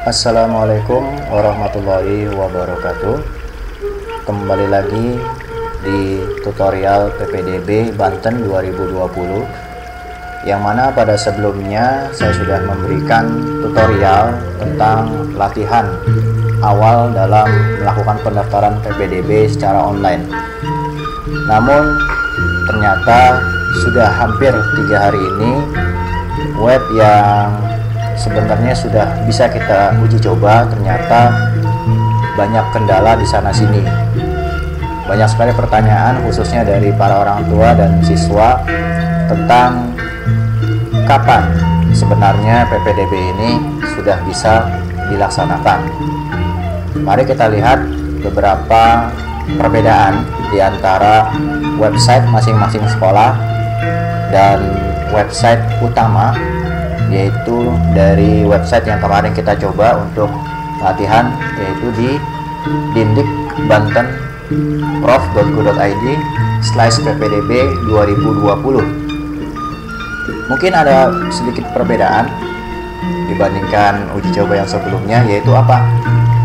Assalamualaikum warahmatullahi wabarakatuh. Kembali lagi di tutorial PPDB Banten 2020, yang mana pada sebelumnya saya sudah memberikan tutorial tentang latihan awal dalam melakukan pendaftaran PPDB secara online. Namun ternyata sudah hampir 3 hari ini web yang sebenarnya sudah bisa kita uji coba ternyata banyak kendala di sana sini. Banyak sekali pertanyaan khususnya dari para orang tua dan siswa tentang kapan sebenarnya PPDB ini sudah bisa dilaksanakan. Mari kita lihat beberapa perbedaan di antara website masing-masing sekolah dan website utama, yaitu dari website yang kemarin kita coba untuk latihan, yaitu di dindikbantenprof.go.id/ppdb 2020. Mungkin ada sedikit perbedaan dibandingkan uji coba yang sebelumnya, yaitu apa?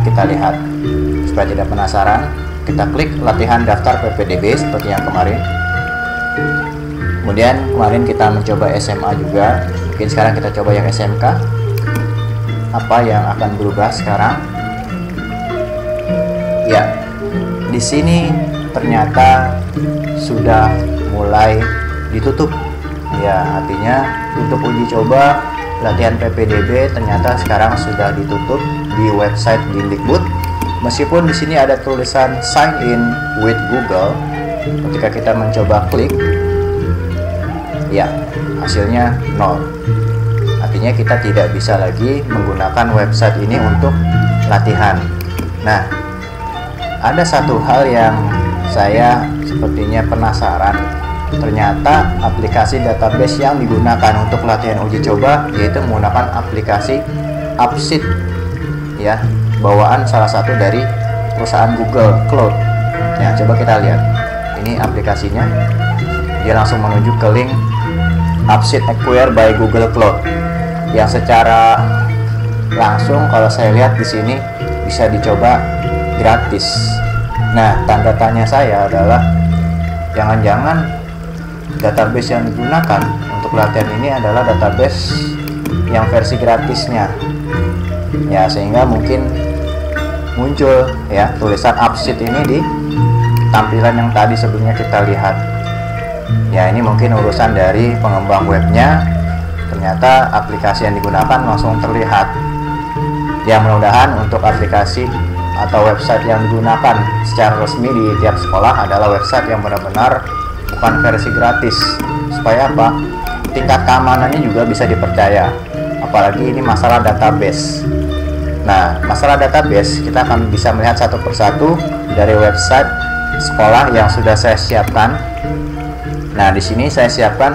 Kita lihat. Supaya tidak penasaran, kita klik latihan daftar PPDB seperti yang kemarin. Kemudian kemarin kita mencoba SMA juga. Mungkin sekarang kita coba yang SMK. Apa yang akan berubah sekarang? Ya, di sini ternyata sudah mulai ditutup. Ya, artinya untuk uji coba latihan PPDB ternyata sekarang sudah ditutup di website Dindikbud. Meskipun di sini ada tulisan sign in with Google, ketika kita mencoba klik, ya, hasilnya 0. Artinya kita tidak bisa lagi menggunakan website ini untuk latihan. Nah, ada satu hal yang saya sepertinya penasaran. Ternyata aplikasi database yang digunakan untuk latihan uji coba yaitu menggunakan aplikasi Upsheet, ya, bawaan salah satu dari perusahaan Google Cloud. Nah, coba kita lihat. Ini aplikasinya. Dia langsung menuju ke link Upsheet acquired by Google Cloud, yang secara langsung kalau saya lihat di sini bisa dicoba gratis. Nah, tanda tanya saya adalah jangan-jangan database yang digunakan untuk latihan ini adalah database yang versi gratisnya, ya, sehingga mungkin muncul ya tulisan Upsheet ini di tampilan yang tadi sebelumnya kita lihat. Ya, ini mungkin urusan dari pengembang webnya. Ternyata aplikasi yang digunakan langsung terlihat. Ya, mudah-mudahan untuk aplikasi atau website yang digunakan secara resmi di tiap sekolah adalah website yang benar-benar bukan versi gratis. Supaya apa? Tingkat keamanannya juga bisa dipercaya. Apalagi ini masalah database. Nah, masalah database kita akan bisa melihat satu persatu dari website sekolah yang sudah saya siapkan. Nah, di sini saya siapkan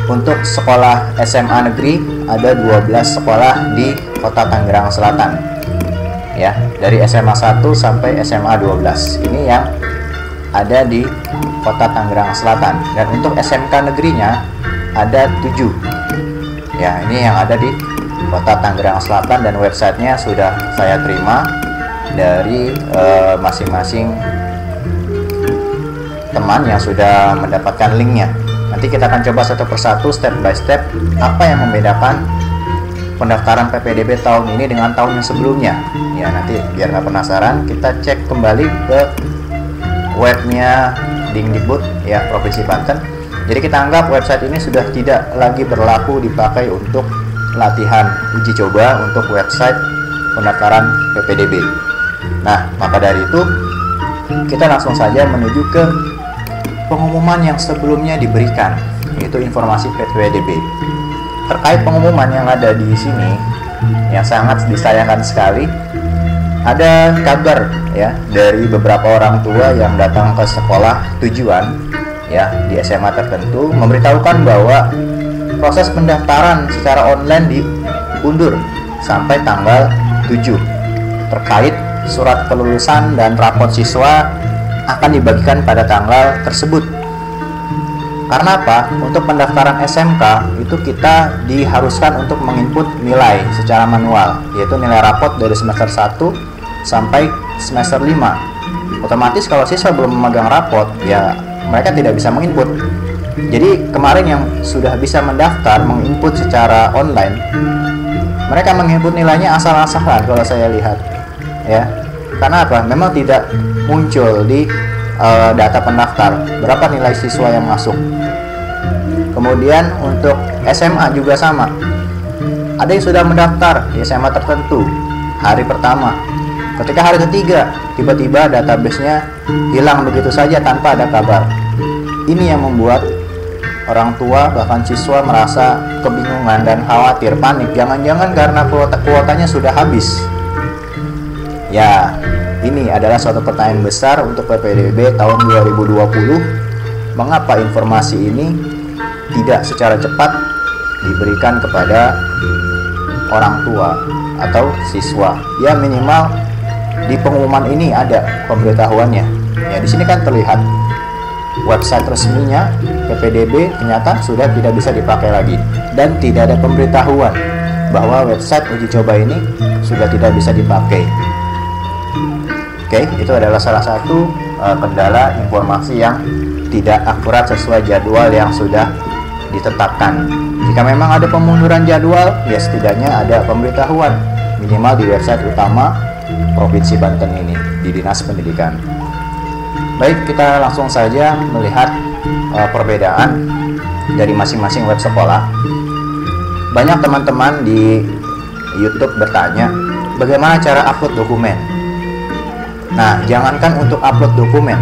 untuk sekolah SMA negeri ada 12 sekolah di Kota Tangerang Selatan. Ya, dari SMA 1 sampai SMA 12. Ini yang ada di Kota Tangerang Selatan. Dan untuk SMK negerinya ada 7. Ya, ini yang ada di Kota Tangerang Selatan dan websitenya sudah saya terima dari masing-masing teman yang sudah mendapatkan linknya. Nanti kita akan coba satu persatu, step by step, apa yang membedakan pendaftaran PPDB tahun ini dengan tahun yang sebelumnya. Ya, nanti biar nggak penasaran, kita cek kembali ke webnya Dindikbud, ya, Provinsi Banten. Jadi kita anggap website ini sudah tidak lagi berlaku dipakai untuk latihan uji coba untuk website pendaftaran PPDB. Nah, maka dari itu kita langsung saja menuju ke pengumuman yang sebelumnya diberikan, yaitu informasi PPDB. Terkait pengumuman yang ada di sini yang sangat disayangkan sekali, ada kabar ya dari beberapa orang tua yang datang ke sekolah tujuan ya di SMA tertentu memberitahukan bahwa proses pendaftaran secara online diundur sampai tanggal 7 terkait surat kelulusan dan rapot siswa akan dibagikan pada tanggal tersebut. Karena apa? Untuk pendaftaran SMK itu kita diharuskan untuk menginput nilai secara manual, yaitu nilai rapot dari semester 1 sampai semester 5. Otomatis kalau siswa belum memegang rapot, ya mereka tidak bisa menginput. Jadi kemarin yang sudah bisa mendaftar menginput secara online, mereka menginput nilainya asal-asalan kalau saya lihat, ya. Karena apa? Memang tidak muncul di data pendaftar berapa nilai siswa yang masuk. Kemudian untuk SMA juga sama. Ada yang sudah mendaftar di SMA tertentu hari pertama. Ketika hari ketiga, tiba-tiba database-nya hilang begitu saja tanpa ada kabar. Ini yang membuat orang tua bahkan siswa merasa kebingungan dan khawatir, panik. Jangan-jangan karena kuotanya sudah habis. Ya, ini adalah suatu pertanyaan besar untuk PPDB tahun 2020. Mengapa informasi ini tidak secara cepat diberikan kepada orang tua atau siswa? Ya, minimal di pengumuman ini ada pemberitahuannya. Ya, di sini kan terlihat website resminya PPDB ternyata sudah tidak bisa dipakai lagi, dan tidak ada pemberitahuan bahwa website uji coba ini sudah tidak bisa dipakai. Oke, itu adalah salah satu kendala informasi yang tidak akurat sesuai jadwal yang sudah ditetapkan. Jika memang ada pemunduran jadwal, ya setidaknya ada pemberitahuan minimal di website utama Provinsi Banten ini, di Dinas Pendidikan. Baik, kita langsung saja melihat perbedaan dari masing-masing web sekolah. Banyak teman-teman di YouTube bertanya, bagaimana cara upload dokumen? Nah, jangankan untuk upload dokumen,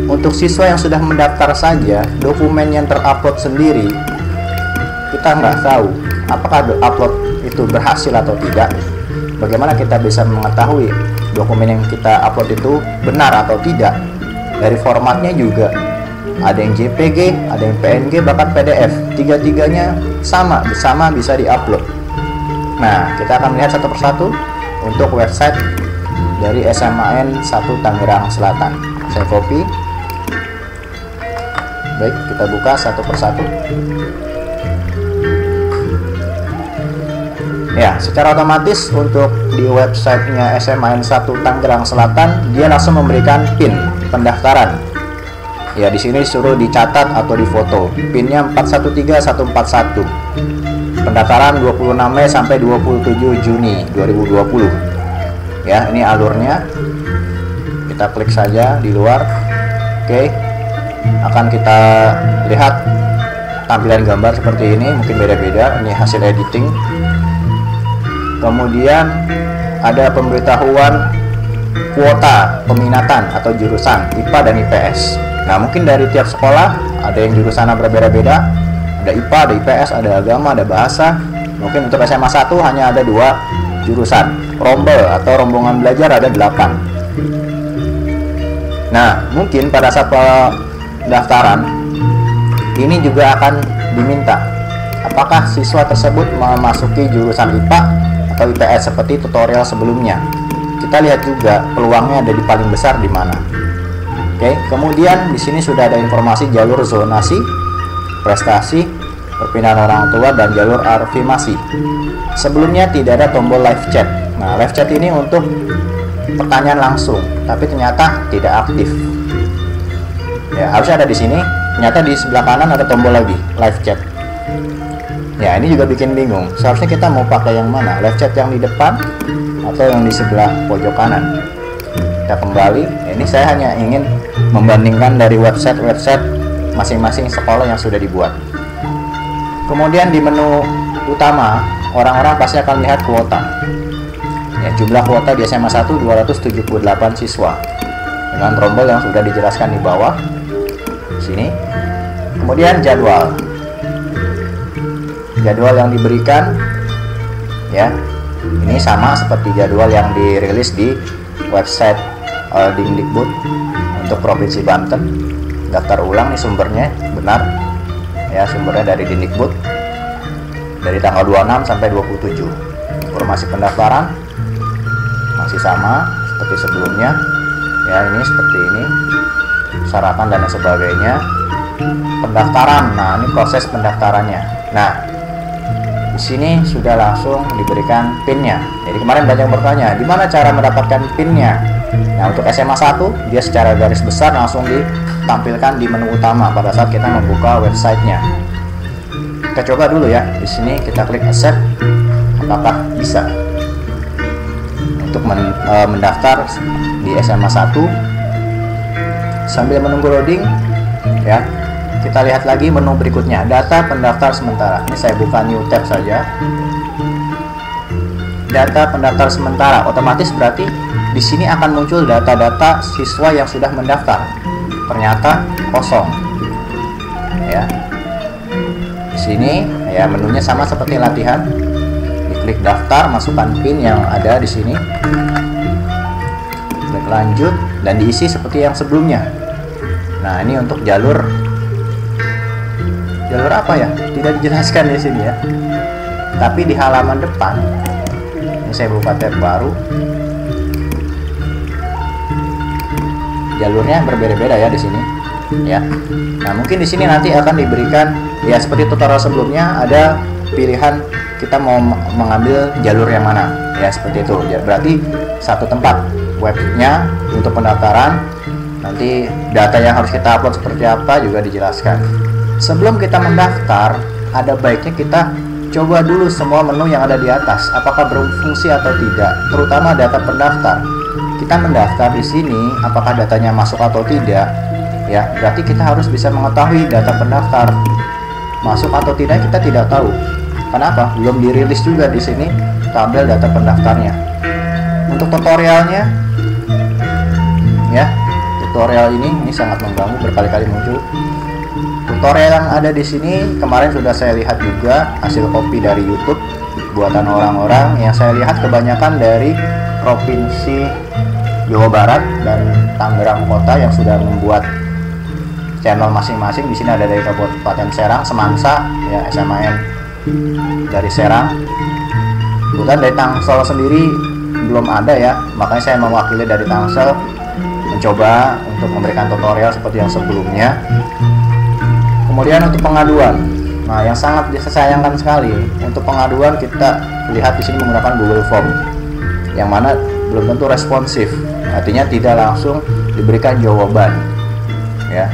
untuk siswa yang sudah mendaftar saja, dokumen yang terupload sendiri, kita nggak tahu apakah upload itu berhasil atau tidak. Bagaimana kita bisa mengetahui dokumen yang kita upload itu benar atau tidak? Dari formatnya juga, ada yang JPG, ada yang PNG, bahkan PDF. Tiga-tiganya sama bisa diupload. Nah, kita akan melihat satu persatu untuk website dari SMAN 1 Tangerang Selatan. Saya copy. Baik, kita buka satu persatu. Ya, secara otomatis untuk di websitenya SMAN 1 Tangerang Selatan, dia langsung memberikan PIN pendaftaran. Ya, di sini disuruh dicatat atau difoto. PIN-nya 413141. Pendaftaran 26 Mei sampai 27 Juni 2020. Ya, ini alurnya. Kita klik saja di luar. Oke. Akan kita lihat tampilan gambar seperti ini, mungkin beda-beda. Ini hasil editing. Kemudian ada pemberitahuan kuota peminatan atau jurusan IPA dan IPS. Nah, mungkin dari tiap sekolah ada yang jurusannya berbeda-beda. Ada IPA, ada IPS, ada agama, ada bahasa. Mungkin untuk SMA 1 hanya ada 2 jurusan. Rombel atau rombongan belajar ada 8. Nah, mungkin pada saat pendaftaran ini juga akan diminta apakah siswa tersebut memasuki jurusan IPA atau IPS seperti tutorial sebelumnya. Kita lihat juga peluangnya ada di paling besar di mana. Oke, kemudian di sini sudah ada informasi jalur zonasi, prestasi, perpindahan orang tua, dan jalur afirmasi. Sebelumnya tidak ada tombol live chat. Nah, live chat ini untuk pertanyaan langsung, tapi ternyata tidak aktif. Ya, harusnya ada di sini. Ternyata di sebelah kanan ada tombol lagi, live chat. Ya, ini juga bikin bingung. Seharusnya kita mau pakai yang mana? Live chat yang di depan atau yang di sebelah pojok kanan? Kita kembali. Ini saya hanya ingin membandingkan dari website-website masing-masing sekolah yang sudah dibuat. Kemudian di menu utama, orang-orang pasti akan lihat kuota. Ya, jumlah kuota di SMA 1 278 siswa dengan rombel yang sudah dijelaskan di bawah sini. Kemudian jadwal yang diberikan, ya, ini sama seperti jadwal yang dirilis di website Dikbud untuk Provinsi Banten. Daftar ulang nih sumbernya benar, ya, sumbernya dari Dikbud dari tanggal 26 sampai 27. Informasi pendaftaran masih sama seperti sebelumnya, ya, ini seperti ini, syaratan dan sebagainya. pendaftaran. Nah, ini proses pendaftarannya. Nah, di sini sudah langsung diberikan PIN-nya. Jadi kemarin banyak yang bertanya, gimana cara mendapatkan PIN-nya? Nah, untuk SMA 1 dia secara garis besar langsung ditampilkan di menu utama pada saat kita membuka websitenya. Kita coba dulu ya. Di sini kita klik accept, apakah bisa untuk mendaftar di SMA 1. Sambil menunggu loading ya, kita lihat lagi menu berikutnya, data pendaftar sementara. Ini saya buka new tab saja. Data pendaftar sementara, otomatis berarti di sini akan muncul data-data siswa yang sudah mendaftar. Ternyata kosong. Ya. Di sini ya menunya sama seperti latihan. Diklik daftar, masukkan PIN yang ada di sini. Klik lanjut dan diisi seperti yang sebelumnya. Nah, ini untuk jalur apa ya? Tidak dijelaskan di sini ya. Tapi di halaman depan, ini saya buka tab baru. Jalurnya berbeda-beda ya di sini. Ya. Nah, mungkin di sini nanti akan diberikan ya seperti tutorial sebelumnya, ada pilihan kita mau mengambil jalur yang mana. Ya, seperti itu. Ya, berarti satu tempat webnya untuk pendaftaran. Nanti data yang harus kita upload seperti apa juga dijelaskan. Sebelum kita mendaftar, ada baiknya kita coba dulu semua menu yang ada di atas, apakah berfungsi atau tidak, terutama data pendaftar. Kita mendaftar di sini, apakah datanya masuk atau tidak? Ya, berarti kita harus bisa mengetahui data pendaftar masuk atau tidak, kita tidak tahu. Kenapa? Belum dirilis juga di sini tabel data pendaftarnya. Untuk tutorialnya, ya, tutorial ini sangat mengganggu, berkali-kali muncul. Tutorial yang ada di sini kemarin sudah saya lihat juga, hasil copy dari YouTube buatan orang-orang yang saya lihat kebanyakan dari provinsi Jawa Barat dan Tangerang Kota yang sudah membuat channel masing-masing. Di sini ada dari Kabupaten Serang, Semansa, ya SMAN dari Serang. Bukan dari Tangsel sendiri belum ada ya, makanya saya mewakili dari Tangsel mencoba untuk memberikan tutorial seperti yang sebelumnya. Kemudian untuk pengaduan, nah yang sangat disayangkan sekali, untuk pengaduan kita lihat di sini menggunakan Google Form, yang mana belum tentu responsif, artinya tidak langsung diberikan jawaban. Ya,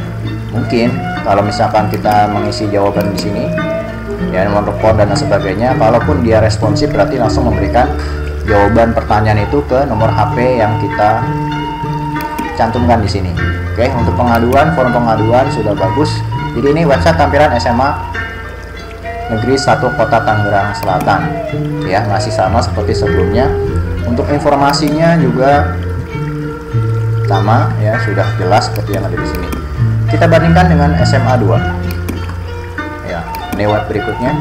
mungkin kalau misalkan kita mengisi jawaban di sini, ya nomor telepon dan sebagainya, kalaupun dia responsif berarti langsung memberikan jawaban pertanyaan itu ke nomor HP yang kita cantumkan di sini. Oke, untuk pengaduan, form pengaduan sudah bagus. Jadi ini website tampilan SMA Negeri 1 Kota Tangerang Selatan. Ya, masih sama seperti sebelumnya. Untuk informasinya juga sama ya, sudah jelas seperti yang ada di sini. Kita bandingkan dengan SMA 2. Ya, ini web berikutnya.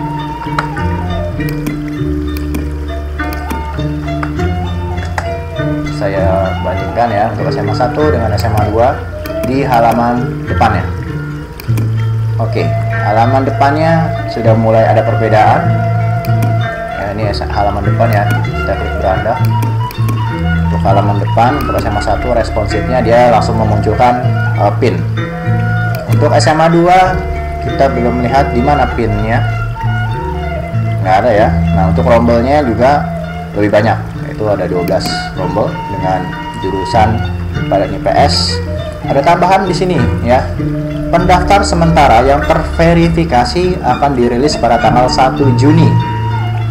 Saya bandingkan ya untuk SMA 1 dengan SMA 2 di halaman depannya. Oke, halaman depannya sudah mulai ada perbedaan. Ya, ini halaman depan ya, kita klik beranda. Untuk halaman depan untuk SMA 1 responsifnya dia langsung memunculkan PIN. Untuk SMA 2 kita belum melihat di mana PIN-nya. Nggak ada ya. Nah, untuk rombelnya juga lebih banyak. Itu ada 12 rombel dengan jurusan pada IPS. Ada tambahan di sini ya. Pendaftar sementara yang terverifikasi akan dirilis pada tanggal 1 Juni.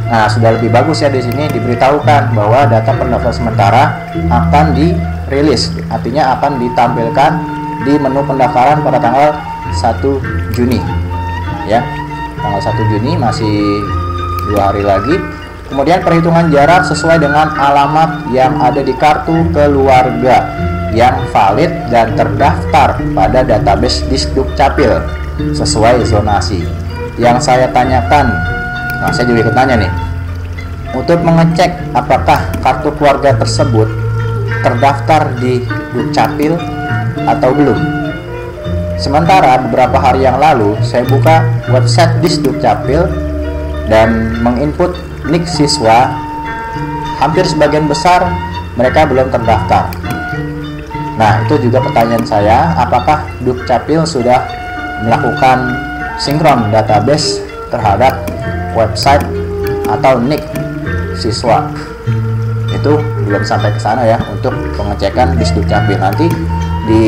Nah, sudah lebih bagus ya di sini diberitahukan bahwa data pendaftar sementara akan dirilis. Artinya akan ditampilkan di menu pendaftaran pada tanggal 1 Juni. Ya. Tanggal 1 Juni masih 2 hari lagi. Kemudian perhitungan jarak sesuai dengan alamat yang ada di kartu keluarga yang valid dan terdaftar pada database Disdukcapil sesuai zonasi. Yang saya tanyakan, nah saya juga ikut tanya nih, untuk mengecek apakah kartu keluarga tersebut terdaftar di Dukcapil atau belum. Sementara beberapa hari yang lalu saya buka website Disdukcapil dan menginput nik siswa, hampir sebagian besar mereka belum terdaftar. Nah, itu juga pertanyaan saya, apakah Dukcapil sudah melakukan sinkron database terhadap website atau NIK siswa. Itu belum sampai ke sana ya untuk pengecekan di Dukcapil. Nanti di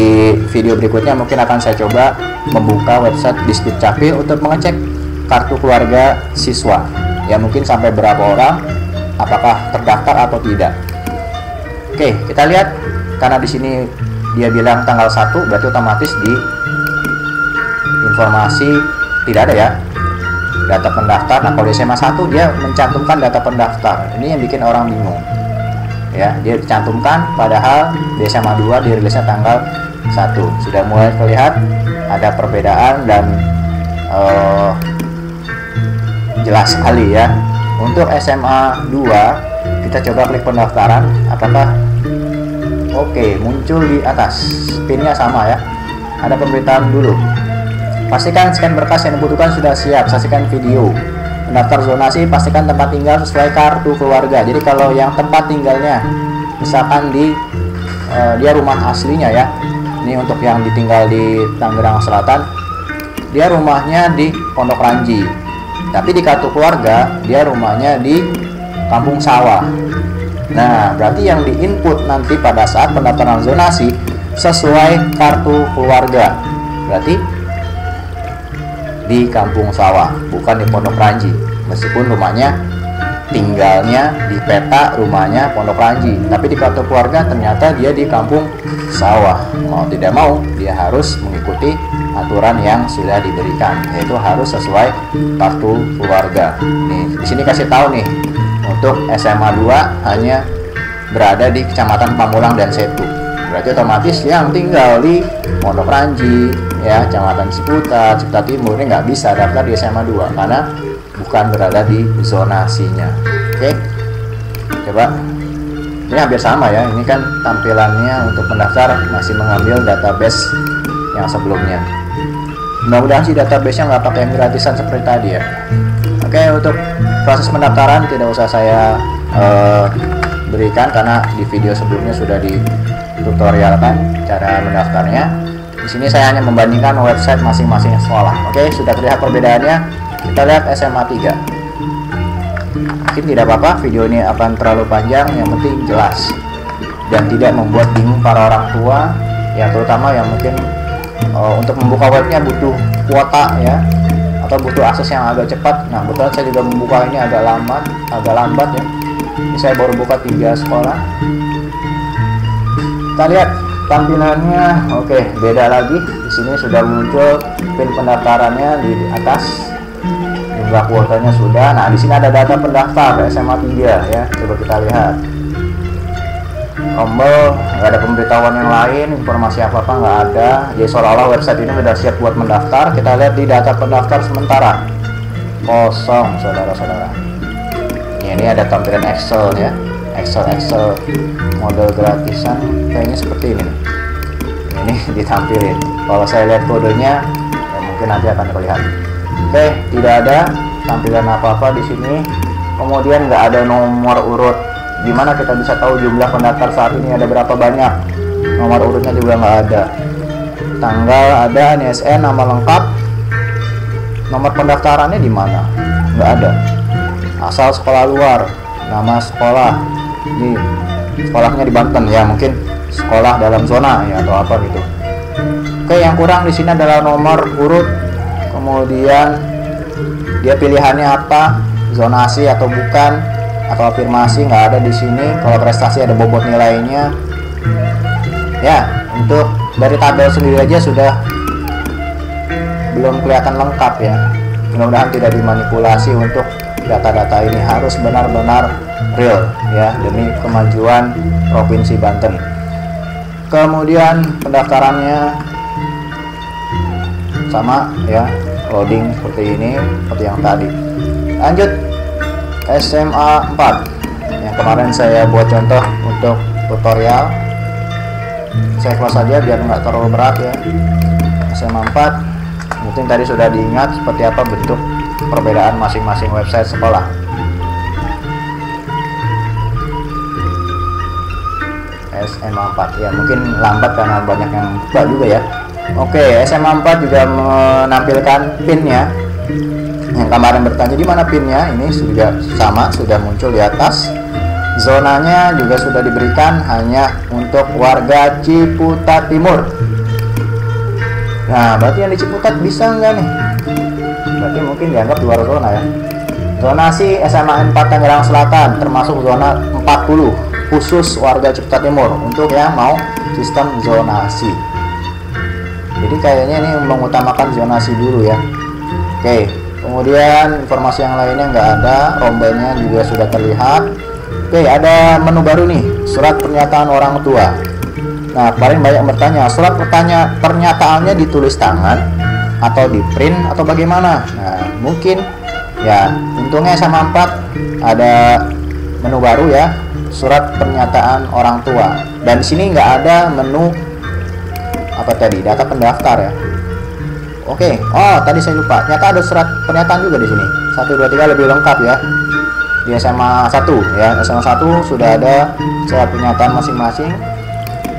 video berikutnya mungkin akan saya coba membuka website di Dukcapil untuk mengecek kartu keluarga siswa. Ya mungkin sampai berapa orang, apakah terdaftar atau tidak. Oke, kita lihat karena di sini dia bilang tanggal 1, berarti otomatis di informasi tidak ada ya data pendaftar. Nah, kalau di SMA 1 dia mencantumkan data pendaftar. Ini yang bikin orang bingung. Ya, dia dicantumkan padahal di SMA 2 dirilisnya tanggal 1. Sudah mulai terlihat ada perbedaan dan jelas sekali ya. Untuk SMA 2 kita coba klik pendaftaran, apakah oke, muncul di atas pinnya sama ya. Ada pemberitahuan dulu. Pastikan scan berkas yang dibutuhkan sudah siap. Saksikan video. Mendaftar zonasi, pastikan tempat tinggal sesuai kartu keluarga. Jadi kalau yang tempat tinggalnya misalkan di dia rumah aslinya ya. Ini untuk yang ditinggal di Tangerang Selatan, dia rumahnya di Pondok Ranji. Tapi di kartu keluarga dia rumahnya di Kampung Sawah. Nah, berarti yang diinput nanti pada saat pendaftaran zonasi sesuai kartu keluarga. Berarti di Kampung Sawah, bukan di Pondok Ranji. Meskipun rumahnya tinggalnya di peta rumahnya Pondok Ranji, tapi di kartu keluarga ternyata dia di Kampung Sawah. Mau tidak mau dia harus mengikuti aturan yang sudah diberikan, yaitu harus sesuai kartu keluarga. Nih, di sini kasih tahu nih, untuk SMA 2 hanya berada di Kecamatan Pamulang dan Setu. Berarti otomatis yang tinggal di Pondok Ranji ya, Kecamatan Ciputat, Ciputat Timur ini nggak bisa daftar di SMA 2 karena bukan berada di zonasinya. Oke, coba ini hampir sama ya. Ini kan tampilannya untuk pendaftar masih mengambil database yang sebelumnya. Mudah-mudahan sih database-nya nggak pakai yang gratisan seperti tadi ya. Oke, untuk proses pendaftaran tidak usah saya berikan karena di video sebelumnya sudah ditutorialkan cara mendaftarnya. Di sini saya hanya membandingkan website masing-masing sekolah. Oke, sudah terlihat perbedaannya. Kita lihat SMA 3. Mungkin tidak apa-apa video ini akan terlalu panjang, yang penting jelas dan tidak membuat bingung para orang tua ya, terutama yang mungkin untuk membuka webnya butuh kuota ya, atau butuh akses yang agak cepat. Nah, kebetulan saya juga membuka ini agak lambat ya. Ini saya baru buka 3 sekolah. Kita lihat tampilannya. Oke, beda lagi. Di sini sudah muncul pin pendaftarannya di atas. Jumlah kuotanya sudah. Nah, di sini ada data pendaftar SMA 3 ya. Coba kita lihat. Tombol, nggak ada pemberitahuan yang lain, informasi apa-apa nggak ada. Jadi seolah-olah website ini sudah siap buat mendaftar. Kita lihat di data pendaftar sementara kosong, saudara-saudara. Ini ada tampilan Excel ya, Excel model gratisan kayaknya seperti ini. Ini ditampilin. Kalau saya lihat kodenya, ya mungkin nanti akan terlihat. Oke, tidak ada tampilan apa-apa di sini. Kemudian nggak ada nomor urut. Gimana kita bisa tahu jumlah pendaftar saat ini ada berapa banyak? Nomor urutnya juga nggak ada. Tanggal ada, NISN, nama lengkap. Nomor pendaftarannya di mana? Nggak ada. Asal sekolah luar, nama sekolah. Ini sekolahnya di Banten ya, mungkin sekolah dalam zona ya atau apa gitu. Oke, yang kurang di sini adalah nomor urut. Kemudian dia pilihannya apa? Zonasi atau bukan? Atau afirmasi, nggak ada di sini. Kalau prestasi ada bobot nilainya ya. Untuk dari tabel sendiri aja sudah belum kelihatan lengkap ya. Mudah-mudahan tidak dimanipulasi. Untuk data-data ini harus benar-benar real ya, demi kemajuan Provinsi Banten. Kemudian pendaftarannya sama ya, loading seperti ini, seperti yang tadi. Lanjut SMA 4 yang kemarin saya buat contoh untuk tutorial. Saya close saja biar nggak terlalu berat ya. SMA 4 mungkin tadi sudah diingat seperti apa bentuk perbedaan masing-masing website sekolah. SMA 4 ya, mungkin lambat karena banyak yang buka juga ya. Oke, SMA 4 juga menampilkan pinnya. Yang kemarin bertanya di mana pinnya, ini juga sama, sudah muncul di atas. Zonanya juga sudah diberikan hanya untuk warga Ciputat Timur. Nah, berarti yang di Ciputat bisa nggak nih? Berarti mungkin dianggap luar zona ya. Zonasi SMA 4 Tangerang Selatan termasuk zona 40 khusus warga Ciputat Timur untuk yang mau sistem zonasi. Jadi kayaknya ini mengutamakan zonasi dulu ya. Oke, kemudian informasi yang lainnya nggak ada, rombanya juga sudah terlihat. Oke, ada menu baru nih, surat pernyataan orang tua. Nah, kemarin banyak bertanya, surat pernyataannya ditulis tangan atau di print atau bagaimana? Nah, mungkin ya, untungnya SMA 4 ada menu baru ya, surat pernyataan orang tua. Dan di sini nggak ada menu apa tadi, data pendaftar ya. Oke, oh tadi saya lupa, ternyata ada surat pernyataan juga di sini. 1, 2, 3 lebih lengkap ya. Di SMA 1 ya, SMA 1 sudah ada surat pernyataan masing-masing.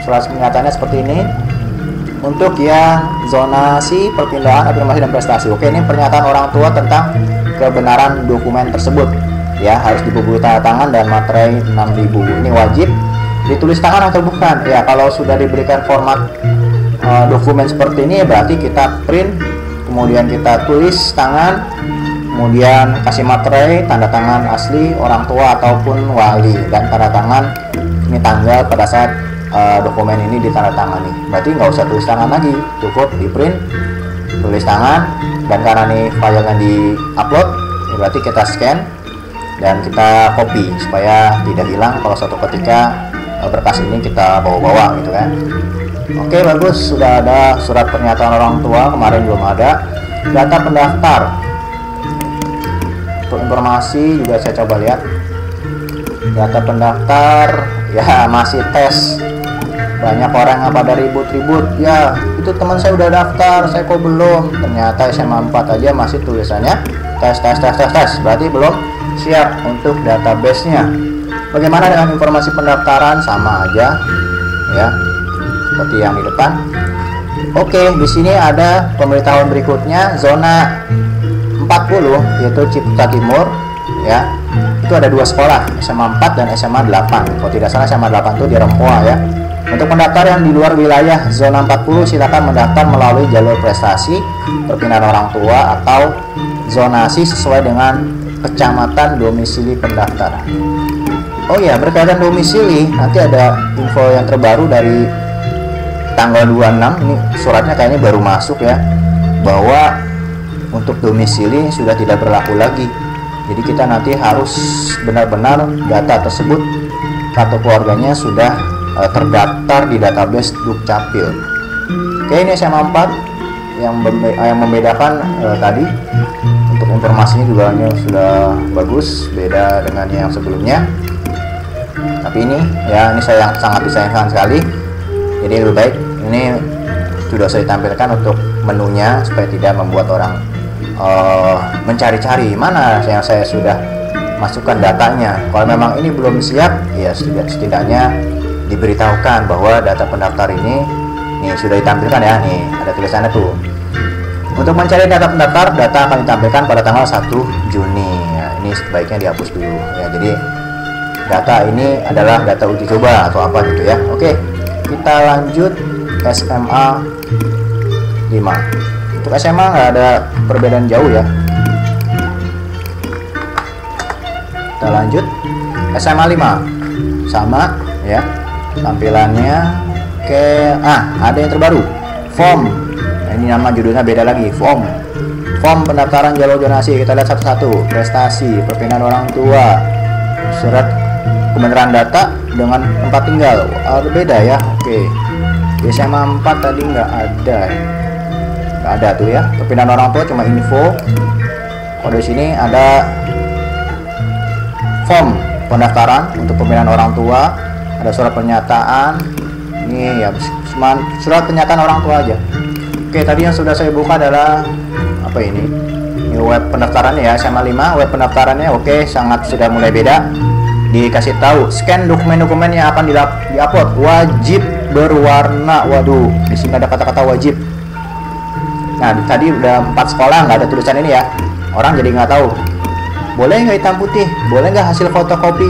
Surat pernyataannya seperti ini. Untuk yang zonasi, perpindahan, afirmasi dan prestasi. Oke, ini pernyataan orang tua tentang kebenaran dokumen tersebut. Ya, harus diberi tanda tangan dan materai 6.000. Ini wajib ditulis tangan atau bukan? Ya, kalau sudah diberikan format dokumen seperti ini berarti kita print, kemudian kita tulis tangan, kemudian kasih materai, tanda tangan asli orang tua ataupun wali, dan tanda tangan ini tanggal pada saat dokumen ini ditandatangani. Berarti nggak usah tulis tangan lagi, cukup di print, tulis tangan, dan karena ini filenya di upload ya berarti kita scan dan kita copy supaya tidak hilang kalau suatu ketika berkas ini kita bawa-bawa gitu kan. Oke, bagus, sudah ada surat pernyataan orang tua, kemarin belum ada. Data pendaftar, untuk informasi juga saya coba lihat. Data pendaftar ya masih tes. Banyak orang yang pada ribut-ribut, ya itu teman saya udah daftar, saya kok belum. Ternyata SMA 4 aja masih tulisannya tes. Berarti belum siap untuk database-nya. Bagaimana dengan informasi pendaftaran? Sama aja ya, seperti yang di depan. Oke, di sini ada pemberitahuan berikutnya, zona 40 yaitu Ciputat Timur ya. Itu ada 2 sekolah, SMA 4 dan SMA 8. Kalau tidak salah SMA 8 itu di Rempoa ya. Untuk pendaftar yang di luar wilayah zona 40 silakan mendaftar melalui jalur prestasi, perpindahan orang tua atau zonasi sesuai dengan kecamatan domisili pendaftar. Oh ya, berkaitan domisili, nanti ada info yang terbaru dari tanggal 26, ini suratnya kayaknya baru masuk ya, bahwa untuk domisili sudah tidak berlaku lagi. Jadi kita nanti harus benar-benar data tersebut, kartu keluarganya sudah terdaftar di database Dukcapil. Oke, ini SMA 4 yang membedakan tadi. Untuk informasinya juga sudah bagus, beda dengan yang sebelumnya. Tapi ini ya, ini saya sangat disayangkan sekali. Jadi lebih baik ini sudah saya tampilkan untuk menunya supaya tidak membuat orang mencari-cari mana yang saya sudah masukkan datanya. Kalau memang ini belum siap, ya setidaknya diberitahukan bahwa data pendaftar ini sudah ditampilkan ya. Nih ada tulisannya tuh. Untuk mencari data pendaftar, data akan ditampilkan pada tanggal 1 Juni. Ya, ini sebaiknya dihapus dulu ya. Jadi data ini adalah data uji coba atau apa gitu ya. Oke, kita lanjut SMA 5. Untuk SMA nggak ada perbedaan jauh ya. Kita lanjut SMA 5 sama ya tampilannya. Oke, ada yang terbaru, form. Nah, ini nama judulnya beda lagi, form pendaftaran jalur zonasi. Kita lihat satu-satu. Prestasi, perpindahan orang tua, surat kebenaran data dengan tempat tinggal, beda ya. Oke, di SMA 4 tadi nggak ada tuh ya, perpindahan orang tua cuma info. Kalau di sini ada form pendaftaran untuk perpindahan orang tua, ada surat pernyataan. Ini ya cuma surat pernyataan orang tua aja. Oke, tadi yang sudah saya buka adalah apa ini? Ini web pendaftarannya ya, SMA 5 web pendaftarannya. Oke, sangat sudah mulai beda. Dikasih tahu scan dokumen-dokumen yang akan diupload wajib berwarna. Waduh, di sini ada kata-kata wajib. Nah tadi udah 4 sekolah nggak ada tulisan ini ya, orang jadi nggak tahu. Boleh nggak hitam putih? Boleh nggak hasil fotokopi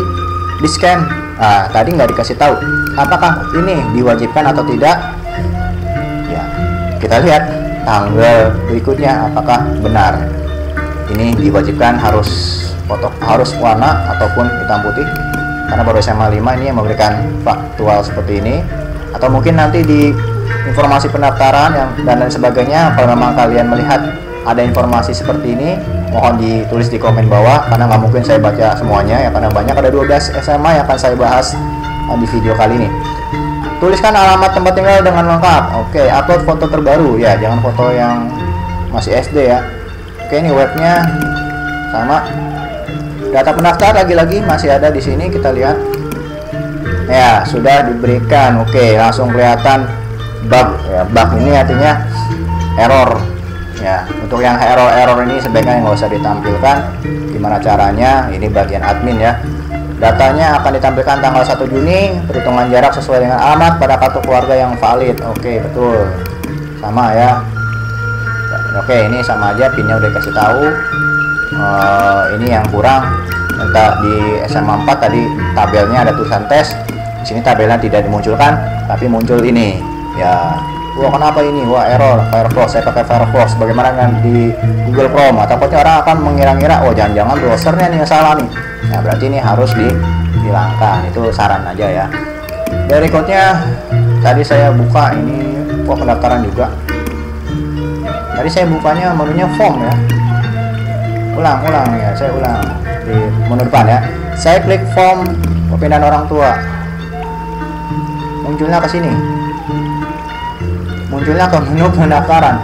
di scan? Nah tadi nggak dikasih tahu. Apakah ini diwajibkan atau tidak? Ya kita lihat tanggal berikutnya apakah benar ini diwajibkan harus warna ataupun hitam putih, karena baru SMA 5 ini yang memberikan faktual seperti ini. Atau mungkin nanti di informasi pendaftaran dan lain sebagainya, kalau memang kalian melihat ada informasi seperti ini, mohon ditulis di komen bawah, karena nggak mungkin saya baca semuanya ya, karena banyak, ada 12 SMA yang akan saya bahas di video kali ini. Tuliskan alamat tempat tinggal dengan lengkap. Oke, upload foto terbaru ya, jangan foto yang masih SD ya. Oke, ini webnya sama. Data pendaftar lagi-lagi masih ada di sini, kita lihat. Ya, sudah diberikan. Oke, langsung kelihatan bug ya. Bug ini artinya error. Ya, untuk yang error ini sebaiknya nggak usah ditampilkan. Gimana caranya? Ini bagian admin ya. Datanya akan ditampilkan tanggal 1 Juni, perhitungan jarak sesuai dengan alamat pada kartu keluarga yang valid. Oke, betul. Sama ya. Oke, ini sama aja, pinnya udah kasih tahu. Ini yang kurang, entah di SMA 4 tadi tabelnya ada tulisan tes, di sini tabelnya tidak dimunculkan tapi muncul ini ya. Wah, kenapa ini? Wah, error Firefox. Saya pakai Firefox, bagaimana dengan di Google Chrome? Takutnya orang akan mengira-ngira oh jangan-jangan browsernya nih yang salah nih. Nah berarti ini harus dihilangkan, itu saran aja ya. Berikutnya tadi saya buka ini pendaftaran juga. Tadi saya bukanya menunya form ya. Ulang ya, saya ulang di menu depan ya. Saya klik form perpindahan orang tua. Munculnya ke sini. Munculnya ke menu pendaftaran.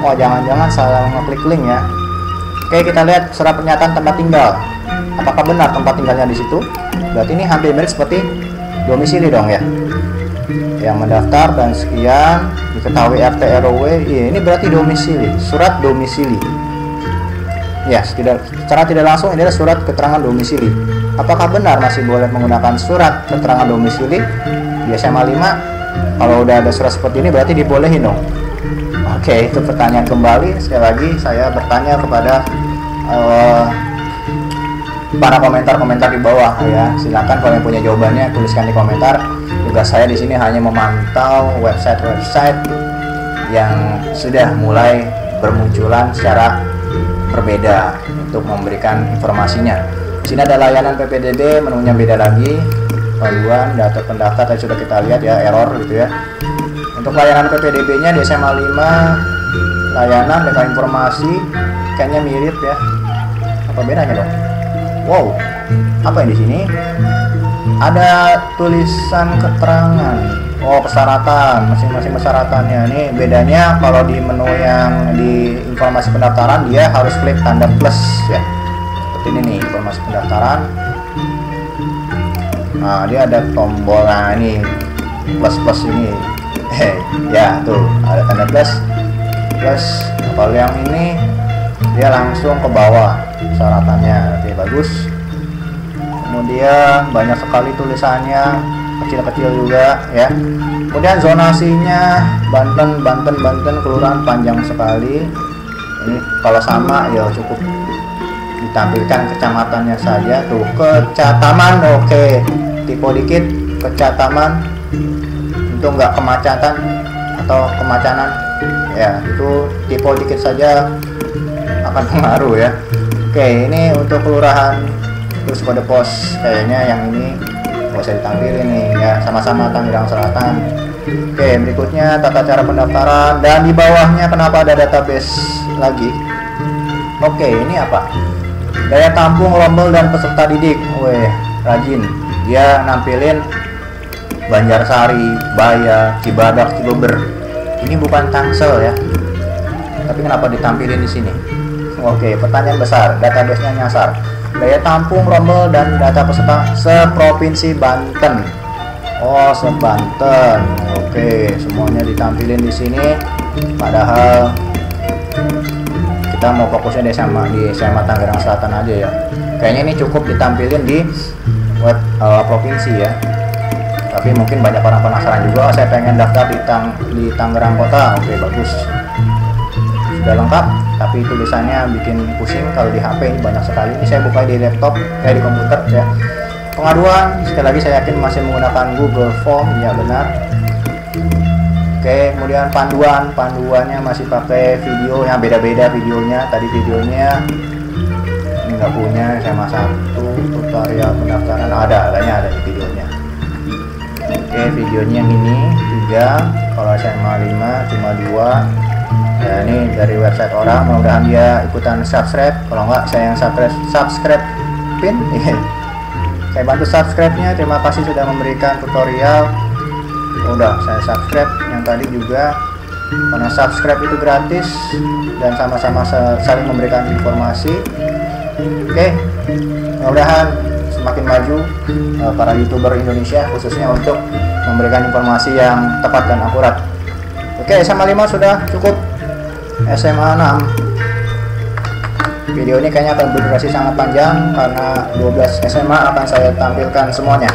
Oh, jangan-jangan salah ngeklik link ya. Oke, kita lihat surat pernyataan tempat tinggal. Apakah benar tempat tinggalnya di situ? Berarti ini hampir mirip seperti domisili dong ya. Yang mendaftar dan sekian, diketahui RT RW. Iya, ini berarti domisili, surat domisili. Ya, secara tidak langsung ini adalah surat keterangan domisili. Apakah benar masih boleh menggunakan surat keterangan domisili di SMA 5? Kalau udah ada surat seperti ini berarti dibolehin dong. Oke, itu pertanyaan kembali. Sekali lagi saya bertanya kepada para komentar di bawah ya. Silakan kalau yang punya jawabannya tuliskan di komentar. Tugas saya di sini hanya memantau website yang sudah mulai bermunculan secara berbeda untuk memberikan informasinya. Di sini ada layanan PPDB, menunya beda lagi. Panduan data pendaftar tadi sudah kita lihat ya, error gitu ya. Untuk layanan PPDB-nya di SMA 5, layanan dengan informasi kayaknya mirip ya. Apa bedanya dong? Wow, apa yang di sini? Ada tulisan keterangan. Oh, persyaratan, masing-masing persyaratannya. Ini bedanya kalau di menu yang di informasi pendaftaran dia harus klik tanda plus ya. Seperti ini nih, informasi pendaftaran. Nah, dia ada tombol, nah ini plus ini. Ya, tuh ada tanda plus. Kalau yang ini dia langsung ke bawah persyaratannya. Oke, bagus. Kemudian banyak sekali tulisannya, kecil-kecil juga ya. Kemudian zonasinya Banten kelurahan panjang sekali. Ini kalau sama ya cukup ditampilkan kecamatannya saja. Tuh, Kecataman. Oke, tipe dikit Kecataman untuk nggak kemacetan atau kemacanan ya, itu tipe dikit saja akan pengaruh ya. Oke, ini untuk kelurahan. Terus kode pos kayaknya yang ini nggak usah ditampilin nih ya, sama-sama Tangerang Selatan. Oke, berikutnya tata cara pendaftaran, dan di bawahnya kenapa ada database lagi. Oke, ini apa? Daya tampung rombel dan peserta didik. Weh, rajin. Dia nampilin Banjarsari, Baya, Cibadak, Cibeber. Ini bukan Tangsel ya. Tapi kenapa ditampilin di sini? Oke, pertanyaan besar. Database-nya nyasar. Daya tampung rombel dan data peserta seprovinsi Banten. Oh, se-Banten. Oke, semuanya ditampilin di sini. Padahal kita mau fokusnya di SMA Tangerang Selatan aja ya. Kayaknya ini cukup ditampilin di web provinsi ya. Tapi mungkin banyak orang penasaran juga. Oh, saya pengen daftar di Tangerang Kota. Oke, bagus. sudah lengkap, tapi tulisannya bikin pusing kalau di HP. Ini banyak sekali. Ini saya buka di laptop, di komputer ya. Pengaduan, sekali lagi saya yakin masih menggunakan Google Form, ya benar. Oke, kemudian panduannya masih pakai video yang beda-beda videonya. Tadi videonya ini nggak punya, SMA 1 tutorial pendaftaran adanya di videonya. Oke, videonya yang ini 3, kalau SMA 5 cuma 2. Ya, ini dari website orang, mudah-mudahan dia ikutan subscribe. Kalau nggak saya yang subscribe pin. Saya bantu subscribe-nya. Terima kasih sudah memberikan tutorial. Udah saya subscribe yang tadi juga, karena subscribe itu gratis dan sama-sama saling memberikan informasi. Oke, mudah-mudahan semakin maju para YouTuber Indonesia, khususnya untuk memberikan informasi yang tepat dan akurat. Oke, SMA 5 sudah cukup. SMA 6, video ini kayaknya akan berdurasi sangat panjang karena 12 SMA akan saya tampilkan semuanya.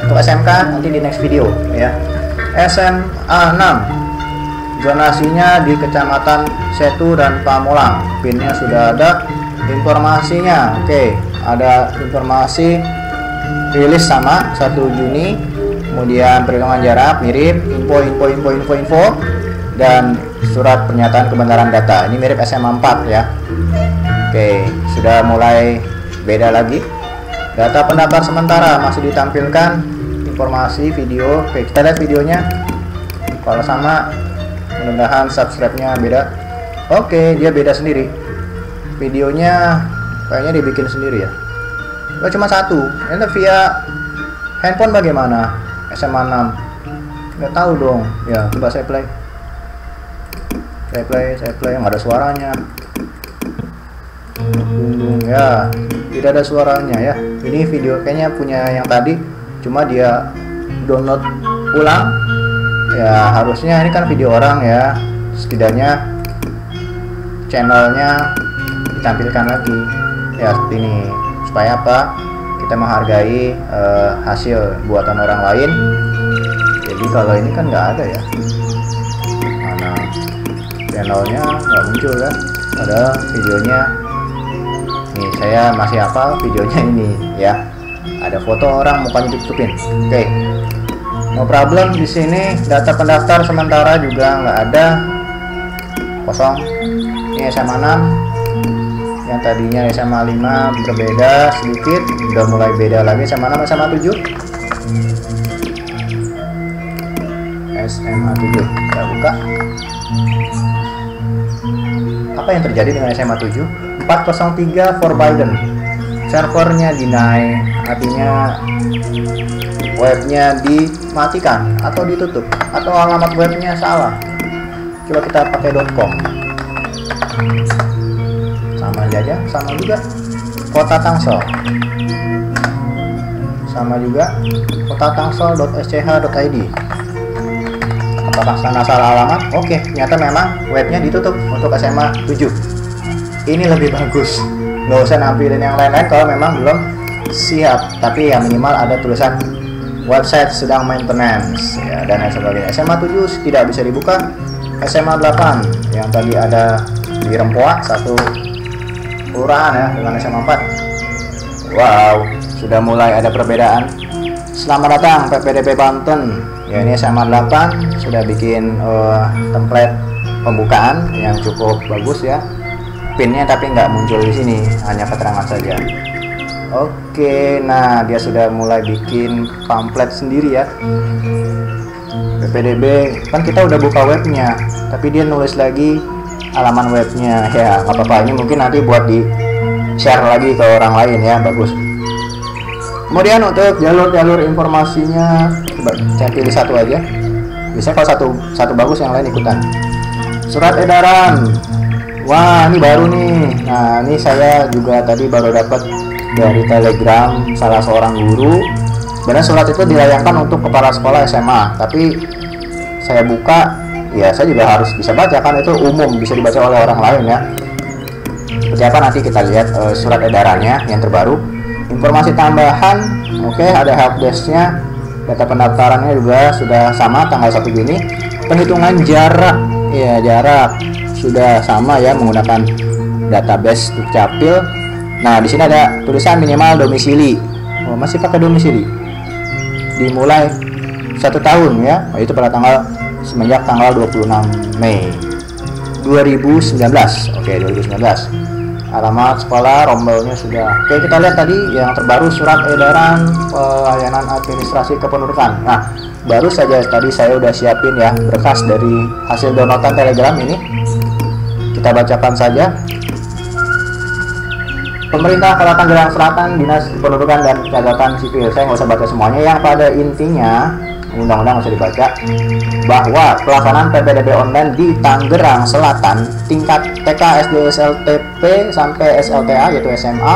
Untuk SMK nanti di next video ya. SMA 6, zonasinya di Kecamatan Setu dan Pamulang. Pinnya sudah ada, informasinya oke, ada informasi rilis sama 1 Juni, kemudian perhitungan jarak mirip, info dan surat pernyataan kebenaran data. Ini mirip SMA 4 ya. Oke, sudah mulai beda lagi. Data pendaftar sementara masih ditampilkan, informasi video. Oke, kita lihat videonya. Kalau sama, mudah-mudahan subscribe-nya beda. Oke, dia beda sendiri. Videonya kayaknya dibikin sendiri ya. Oh, cuma 1. Ini via handphone bagaimana? SMA 6. Nggak tahu dong. Ya, coba saya play. Saya play, nggak ada suaranya. Ya, tidak ada suaranya ya. Ini video kayaknya punya yang tadi, cuma dia download ulang. Ya, harusnya ini kan video orang ya. Setidaknya channelnya ditampilkan lagi. Ya, seperti ini. Supaya apa? Kita menghargai hasil buatan orang lain. Jadi kalau ini kan nggak ada ya. Mana channelnya nggak muncul kan? Padahal videonya nih, saya masih hafal videonya ini ya. Ada foto orang mukanya ditutupin. Oke, no problem. Di sini data pendaftar sementara juga nggak ada, kosong. Ini SMA 6, yang tadinya SMA 5 berbeda sedikit, udah mulai beda lagi. SMA 6, SMA 7, SMA 7 kita buka. Apa yang terjadi dengan SMA 7? 403 forbidden, servernya deny, artinya webnya dimatikan atau ditutup, atau alamat webnya salah. Coba kita pakai .com, sama aja, sama juga. Kota Tangsel, sama juga. Kota Tangsel.sch.id. Apakah sana salah alamat? Oke, ternyata memang webnya ditutup untuk SMA 7. Ini lebih bagus, nggak usah nampilin yang lain-lain kalau memang belum siap, tapi ya minimal ada tulisan website sedang maintenance ya, dan lain sebagainya. SMA 7 tidak bisa dibuka. SMA 8 yang tadi ada di Rempoa, satu kelurahan ya, dengan SMA 4. Wow, sudah mulai ada perbedaan. Selamat datang PPDB Banten ya. Ini SMA 8 sudah bikin template pembukaan yang cukup bagus ya. Pinnya tapi nggak muncul di sini, hanya keterangan saja. Oke, nah dia sudah mulai bikin pamflet sendiri ya. PPDB kan kita udah buka webnya, tapi dia nulis lagi halaman webnya ya. Nggak apa-apa, ini mungkin nanti buat di share lagi ke orang lain ya, bagus. Kemudian untuk jalur-jalur informasinya, coba saya pilih satu aja. Bisa kalau satu bagus, yang lain ikutan. Surat edaran. Wah, ini baru nih. Nah, ini saya juga tadi baru dapat dari Telegram salah seorang guru. Sebenarnya surat itu dilayangkan untuk kepala sekolah SMA, tapi saya buka, ya saya juga harus bisa baca, kan itu umum, bisa dibaca oleh orang lain ya. Seperti apa nanti kita lihat surat edarannya yang terbaru. Informasi tambahan, oke, ada helpdesk-nya. Data pendaftarannya juga sudah sama, tanggal 1 Juni. Penghitungan jarak, ya jarak sudah sama ya menggunakan database Dukcapil. Nah, di sini ada tulisan minimal domisili. Oh, masih pakai domisili. Dimulai 1 tahun ya, itu pada semenjak tanggal 26 Mei 2019. Oke, 2019. Alamat sekolah, rombelnya sudah. Oke, kita lihat tadi yang terbaru surat edaran pelayanan administrasi kependudukan. Nah, baru saja tadi saya udah siapin ya berkas dari hasil downloadan Telegram ini. Kita bacakan saja. Pemerintah Kota Tangerang Selatan, Dinas Kependudukan dan Catatan Sipil. Saya nggak usah baca semuanya. Yang pada intinya, undang-undang nggak usah dibaca, bahwa pelaksanaan PPDB online di Tangerang Selatan tingkat TK, SD, SLTP sampai SLTA yaitu SMA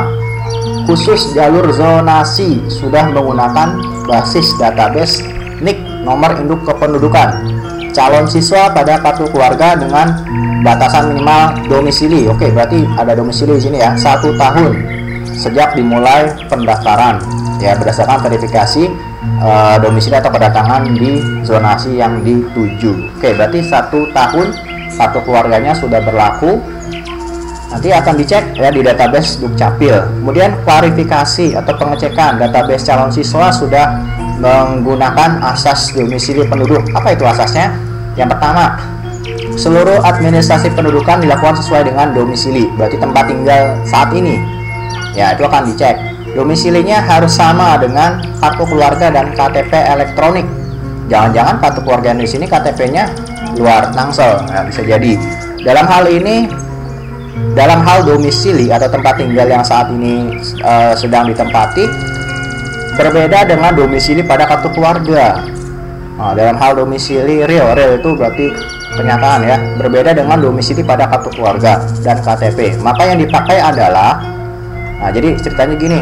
khusus jalur zonasi sudah menggunakan basis database NIK nomor induk kependudukan calon siswa pada kartu keluarga dengan batasan minimal domisili. Oke, berarti ada domisili di sini ya, 1 tahun sejak dimulai pendaftaran ya berdasarkan verifikasi domisili atau kedatangan di zonasi yang dituju. Oke, berarti 1 tahun kartu keluarganya sudah berlaku. Nanti akan dicek ya di database Dukcapil. Kemudian klarifikasi atau pengecekan database calon siswa sudah menggunakan asas domisili penduduk. Apa itu asasnya? Yang pertama, seluruh administrasi pendudukan dilakukan sesuai dengan domisili, berarti tempat tinggal saat ini. Ya, itu akan dicek. Domisilinya harus sama dengan kartu keluarga dan KTP elektronik. Jangan-jangan kartu keluarga di sini KTP-nya luar Tangsel. Nah, bisa jadi. Dalam hal ini, dalam hal domisili atau tempat tinggal yang saat ini sedang ditempati berbeda dengan domisili pada kartu keluarga. Nah, dalam hal domisili real itu berarti kenyataan ya, berbeda dengan domisili pada kartu keluarga dan KTP. Maka yang dipakai adalah, nah jadi ceritanya gini,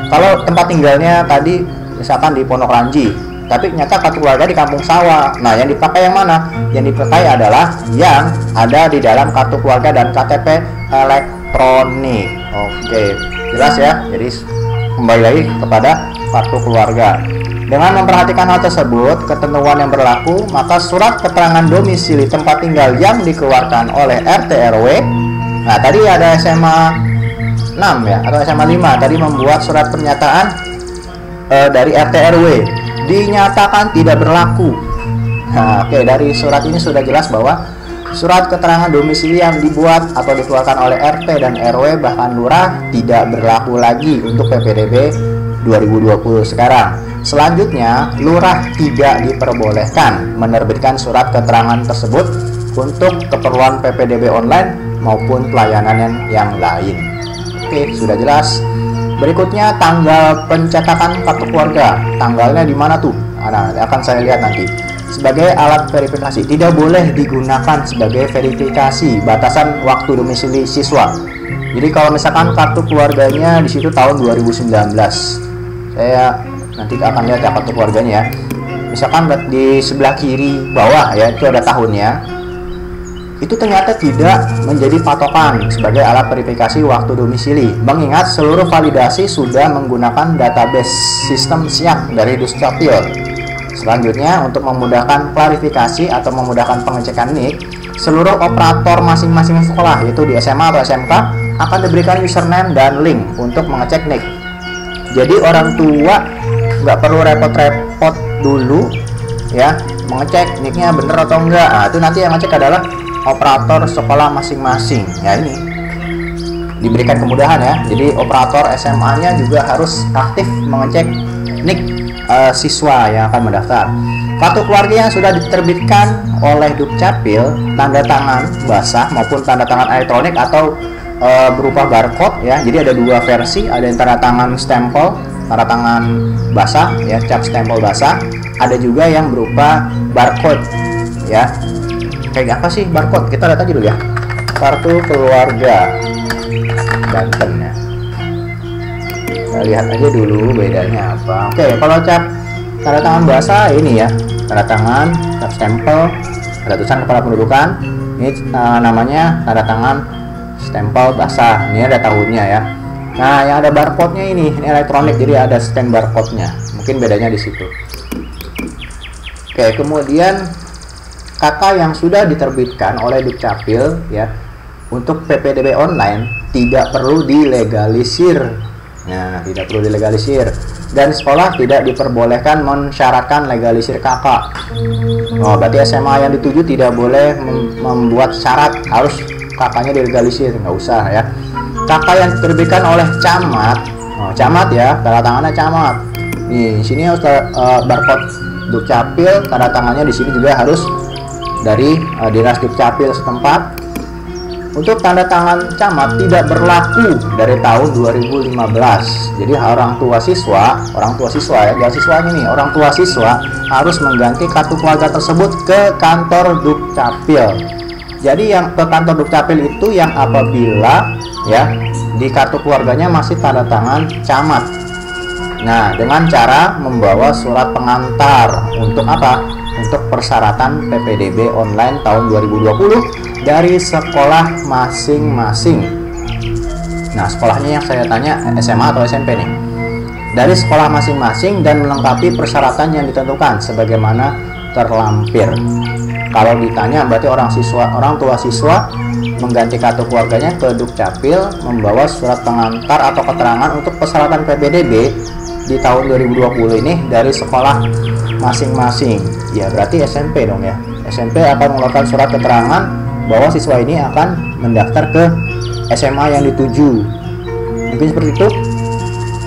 kalau tempat tinggalnya tadi misalkan di Pondok Ranji, tapi ternyata kartu keluarga di Kampung Sawah. Nah, yang dipakai yang mana? Yang dipakai adalah yang ada di dalam kartu keluarga dan KTP elektronik. Oke, jelas ya. Jadi kembali lagi kepada kartu keluarga. Dengan memperhatikan hal tersebut, ketentuan yang berlaku, maka surat keterangan domisili tempat tinggal yang dikeluarkan oleh RT RW. Nah, tadi ada SMA 6 ya atau SMA 5 tadi membuat surat pernyataan dari RT RW dinyatakan tidak berlaku. Nah, oke, dari surat ini sudah jelas bahwa surat keterangan domisili yang dibuat atau dikeluarkan oleh RT dan RW bahkan lurah tidak berlaku lagi untuk PPDB 2020 sekarang. Selanjutnya, lurah tidak diperbolehkan menerbitkan surat keterangan tersebut untuk keperluan PPDB online maupun pelayanan yang lain. Oke, sudah jelas. Berikutnya tanggal pencetakan kartu keluarga. Tanggalnya di mana tuh? Nah, akan saya lihat nanti. Sebagai alat verifikasi, tidak boleh digunakan sebagai verifikasi batasan waktu domisili siswa. Jadi kalau misalkan kartu keluarganya di situ tahun 2019, saya nanti akan lihat ya kartu keluarganya ya. Misalkan di sebelah kiri bawah ya itu ada tahunnya. Itu ternyata tidak menjadi patokan sebagai alat verifikasi waktu domisili, mengingat seluruh validasi sudah menggunakan database sistem siap dari Dukcapil. Selanjutnya, untuk memudahkan klarifikasi atau memudahkan pengecekan NIK, seluruh operator masing-masing sekolah, yaitu di SMA atau SMK, akan diberikan username dan link untuk mengecek NIK. Jadi orang tua nggak perlu repot-repot dulu ya mengecek NIK-nya bener atau enggak. Nah, itu nanti yang ngecek adalah operator sekolah masing-masing. Ya, ini diberikan kemudahan ya. Jadi operator SMA-nya juga harus aktif mengecek NIK siswa yang akan mendaftar. Kartu keluarga yang sudah diterbitkan oleh Dukcapil, tanda tangan basah maupun tanda tangan elektronik atau berupa barcode ya. Jadi ada dua versi, ada yang tanda tangan stempel, tanda tangan basah ya, cap stempel basah. Ada juga yang berupa barcode ya. Kayak apa sih barcode? Kita lihat aja dulu ya. Kartu keluarga Banten ya. Kita lihat aja dulu bedanya apa. Oke, kalau cap tanda tangan basah ini ya, tanda tangan, cap stempel, ada tulisan kepala pendudukan. Ini namanya tanda tangan stempel basah. Ini ada tahunnya ya. Nah, yang ada barcode-nya ini elektronik, jadi ada scan barcode-nya. Mungkin bedanya di situ. Oke, kemudian KK yang sudah diterbitkan oleh Dukcapil ya untuk PPDB online tidak perlu dilegalisir. Nah, tidak perlu dilegalisir, dan sekolah tidak diperbolehkan mensyaratkan legalisir KK. Oh, berarti SMA yang dituju tidak boleh membuat syarat harus KK-nya dilegalisir, nggak usah ya. KK yang diterbitkan oleh camat, camat ya, tanda tangannya camat. Nih, sini harus barcode Dukcapil, tanda tangannya di sini juga harus dari Dinas Dukcapil setempat. Untuk tanda tangan camat tidak berlaku dari tahun 2015. Jadi orang tua siswa ya, jangan siswanya nih, orang tua siswa harus mengganti kartu keluarga tersebut ke kantor Dukcapil. Jadi yang ke kantor Dukcapil itu yang apabila ya di kartu keluarganya masih tanda tangan camat. Nah, dengan cara membawa surat pengantar untuk apa? Untuk persyaratan PPDB online tahun 2020 dari sekolah masing-masing. Nah, sekolahnya yang saya tanya SMA atau SMP nih. Dari sekolah masing-masing dan melengkapi persyaratan yang ditentukan sebagaimana terlampir. Kalau ditanya berarti orang tua siswa mengganti kartu keluarganya ke Dukcapil, membawa surat pengantar atau keterangan untuk persyaratan PPDB di tahun 2020 ini dari sekolah masing-masing. Ya, berarti SMP dong ya. SMP akan mengeluarkan surat keterangan bahwa siswa ini akan mendaftar ke SMA yang dituju. Mungkin seperti itu.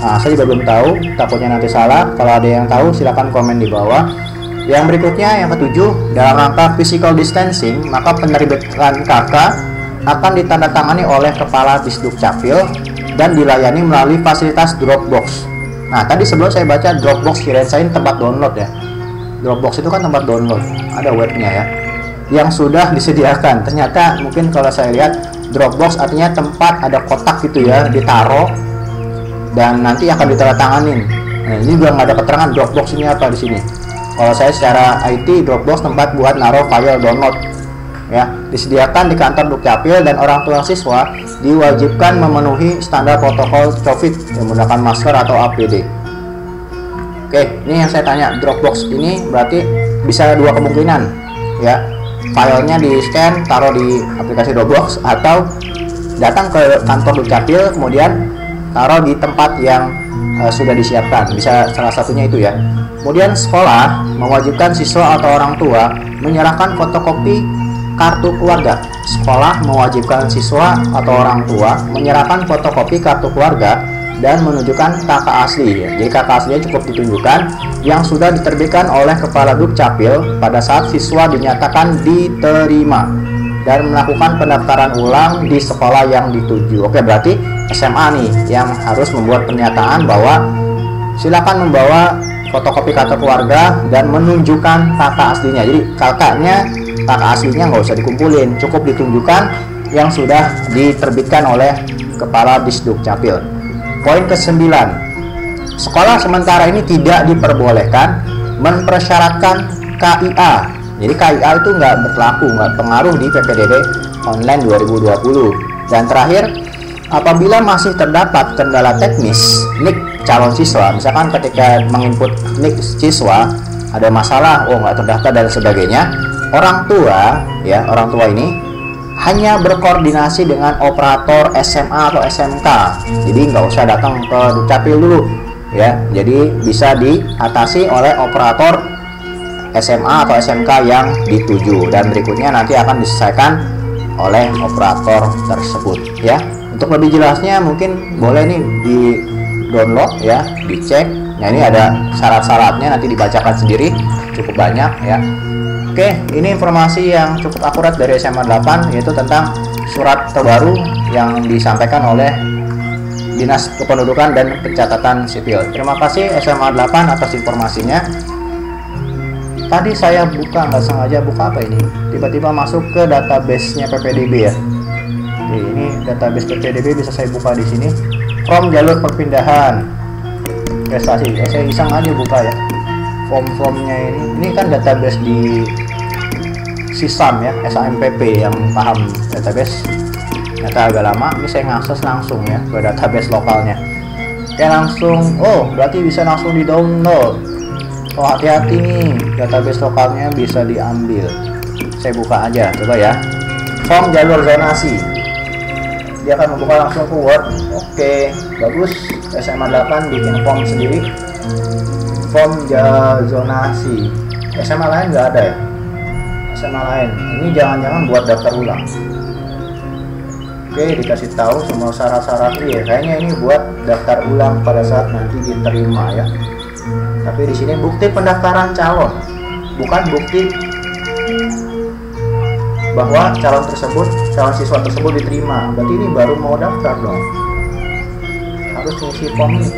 Nah, saya juga belum tahu, takutnya nanti salah. Kalau ada yang tahu silahkan komen di bawah. Yang berikutnya, yang ketujuh, dalam rangka physical distancing, maka penerbitan KK akan ditandatangani oleh Kepala Disdukcapil dan dilayani melalui fasilitas Dropbox. Nah, tadi sebelum saya baca Dropbox, kirain saya ini tempat download ya. Dropbox itu kan tempat download, ada webnya ya, yang sudah disediakan. Ternyata mungkin kalau saya lihat Dropbox artinya tempat ada kotak gitu ya, ditaruh dan nanti akan ditandatanganin. Nah, ini juga nggak ada keterangan Dropbox ini apa di sini. Kalau saya secara IT, Dropbox tempat buat naruh file download ya, disediakan di kantor Dukcapil dan orang tua siswa diwajibkan memenuhi standar protokol COVID menggunakan masker atau APD. Oke, ini yang saya tanya, Dropbox ini berarti bisa dua kemungkinan ya, filenya di scan taruh di aplikasi Dropbox atau datang ke kantor Dukcapil kemudian taruh di tempat yang sudah disiapkan, bisa salah satunya itu ya. Kemudian sekolah mewajibkan siswa atau orang tua menyerahkan fotokopi kartu keluarga. Sekolah mewajibkan siswa atau orang tua menyerahkan fotokopi kartu keluarga dan menunjukkan KK asli. Jadi KK aslinya cukup ditunjukkan yang sudah diterbitkan oleh Kepala Dukcapil pada saat siswa dinyatakan diterima dan melakukan pendaftaran ulang di sekolah yang dituju. Oke, berarti SMA nih yang harus membuat pernyataan bahwa silakan membawa fotokopi kartu keluarga dan menunjukkan KK aslinya. Jadi KK aslinya nggak usah dikumpulin, cukup ditunjukkan yang sudah diterbitkan oleh Kepala Disdukcapil. Poin ke-9, sekolah sementara ini tidak diperbolehkan mempersyaratkan KIA. Jadi KIA itu nggak berlaku, nggak pengaruh di PPDB online 2020. Dan terakhir, apabila masih terdapat kendala teknis NIK calon siswa, misalkan ketika menginput NIK siswa ada masalah, nggak terdaftar dan sebagainya, orang tua ini hanya berkoordinasi dengan operator SMA atau SMK. Jadi nggak usah datang ke Dukcapil dulu ya. Jadi bisa diatasi oleh operator SMA atau SMK yang dituju dan berikutnya nanti akan diselesaikan oleh operator tersebut ya. Untuk lebih jelasnya mungkin boleh nih di download ya, dicek. Nah, ini ada syarat-syaratnya, nanti dibacakan sendiri, cukup banyak ya. Oke, ini informasi yang cukup akurat dari SMA 8, yaitu tentang surat terbaru yang disampaikan oleh Dinas Kependudukan dan Pencatatan Sipil. Terima kasih SMA 8 atas informasinya. Tadi saya nggak sengaja buka apa ini, tiba-tiba masuk ke database-nya PPDB ya. Oke, ini database PPDB bisa saya buka di sini. From jalur perpindahan prestasi, saya iseng aja buka ya. Form-formnya ini kan database di SISAM ya, SAMPP yang paham database. Ternyata agak lama, ini saya ngakses langsung ya ke database lokalnya. Oke, langsung, berarti bisa langsung di download. Hati-hati nih, database lokalnya bisa diambil. saya buka aja, coba ya. Form jalur zonasi, dia akan membuka langsung ke Word. Oke, bagus. SMA 8 bikin form sendiri, form zonasi. SMA lain nggak ada ya? SMA lain ini jangan-jangan buat daftar ulang. Oke, dikasih tahu semua syarat-syarat. Iya, kayaknya ini buat daftar ulang pada saat nanti diterima ya. Tapi di sini bukti pendaftaran calon, bukan bukti bahwa calon siswa tersebut diterima. Berarti ini baru mau daftar dong, harus ngisi form ini.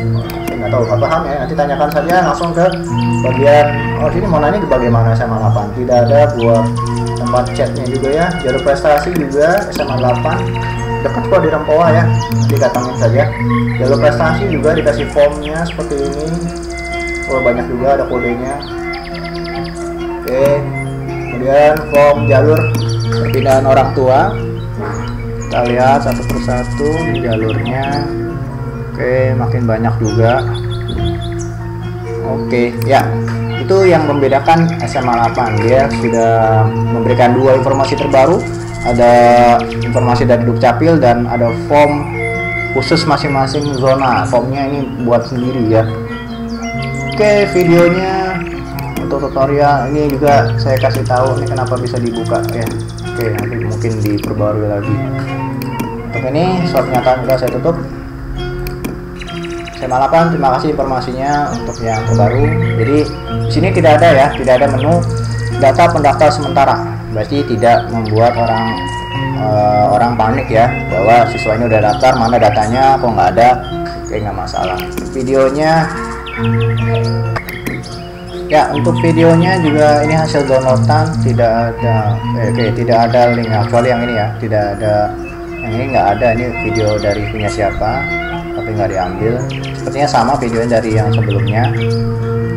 Saya nggak tahu, nggak paham ya. Nanti tanyakan saja langsung ke bagian. Oh, sini mau nanya ke bagaimana SMA 8. Tidak ada buat tempat chatnya juga ya. Jalur prestasi juga SMA 8 dekat kok di Rempoa ya, nanti datangin saja. Jalur prestasi juga dikasih formnya seperti ini. Oh, banyak juga ada kodenya. Oke, kemudian form jalur perpindahan orang tua, kita lihat satu persatu jalurnya. Oke, makin banyak juga. Oke ya, itu yang membedakan SMA 8. Dia sudah memberikan dua informasi terbaru, ada informasi dari Dukcapil dan ada form khusus masing-masing zona. Formnya ini buat sendiri ya. Oke, videonya untuk tutorial ini juga saya kasih tahu ini kenapa bisa dibuka ya. Oke, nanti mungkin diperbarui lagi. Untuk ini surat pernyataan sudah saya tutup. SMA 8, terima kasih informasinya untuk yang terbaru. Jadi di sini tidak ada ya, tidak ada menu data pendaftar sementara. Berarti tidak membuat orang panik ya bahwa siswa ini udah daftar, mana datanya kok nggak ada. Oke, nggak masalah. Videonya ya, untuk videonya juga ini hasil downloadan, tidak ada tidak ada link kecuali yang ini ya, tidak ada yang ini, nggak ada. Ini video dari punya siapa tapi nggak diambil, sepertinya sama videonya dari yang sebelumnya.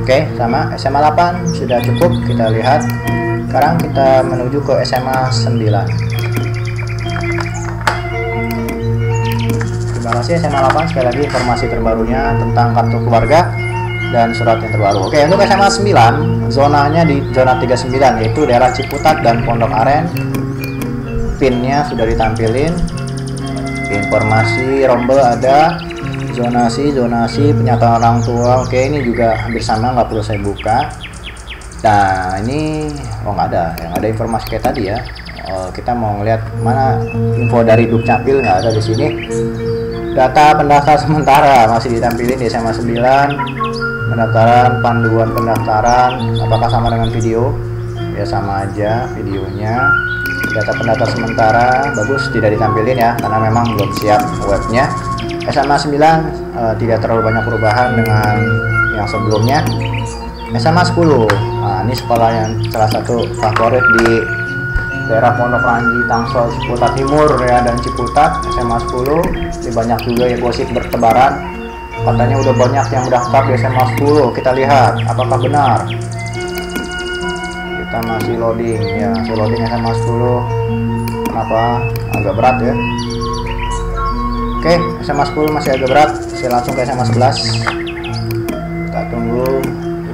Oke, sama SMA 8 sudah cukup kita lihat. Sekarang kita menuju ke SMA 9. Terima kasih SMA 8 sekali lagi informasi terbarunya tentang kartu keluarga dan surat yang terbaru. Oke, untuk SMA 9 zonanya di zona 39 yaitu daerah Ciputat dan Pondok Aren. Pinnya sudah ditampilin, informasi rombel ada, zonasi pernyataan orang tua. Oke, ini juga hampir sama, nggak perlu saya buka. Nah ini nggak ada, yang ada informasi kayak tadi ya. Kita mau ngeliat mana info dari Dukcapil, nggak ada di sini. Data pendaftar sementara masih ditampilin di SMA 9. Pendaftaran, panduan pendaftaran, apakah sama dengan video? Ya sama aja videonya. Data pendaftar sementara bagus, tidak ditampilin ya karena memang belum siap webnya. SMA 9 tidak terlalu banyak perubahan dengan yang sebelumnya. SMA 10, nah ini sekolah yang salah satu favorit di daerah Pondok Ranji, Tangsel, Ciputat Timur ya, dan Ciputat. SMA 10 ini banyak juga ya gosip bertebaran, katanya udah banyak yang mendaftar di SMA 10. Kita lihat apakah benar. Kita masih loading ya, masih loading SMA 10. Kenapa agak berat ya? Oke, SMA 10 masih agak berat. Saya langsung ke SMA 11. Kita tunggu.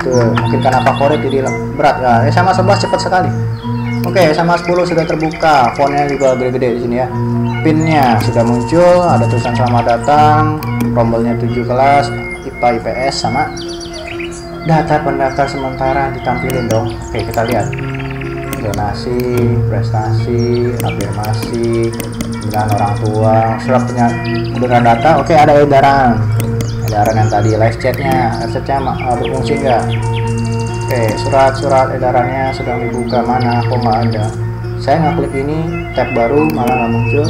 Itu mungkin karena favorit jadi berat ya. SMA 11 cepat sekali. Oke, SMA 10 sudah terbuka, fontnya juga gede-gede di sini ya. Pinnya sudah muncul, ada tulisan selamat datang, rombelnya 7 kelas, IPA IPS sama. Data pendaftar sementara ditampilin dong. Oke, kita lihat. Donasi, prestasi, afirmasi, pembinaan orang tua, surat penggunaan data. Oke, ada edaran yang tadi, live chatnya berfungsi enggak? Oke, surat edarannya sedang dibuka, mana kok nggak ada. Saya ngeklik ini, tab baru malah nggak muncul.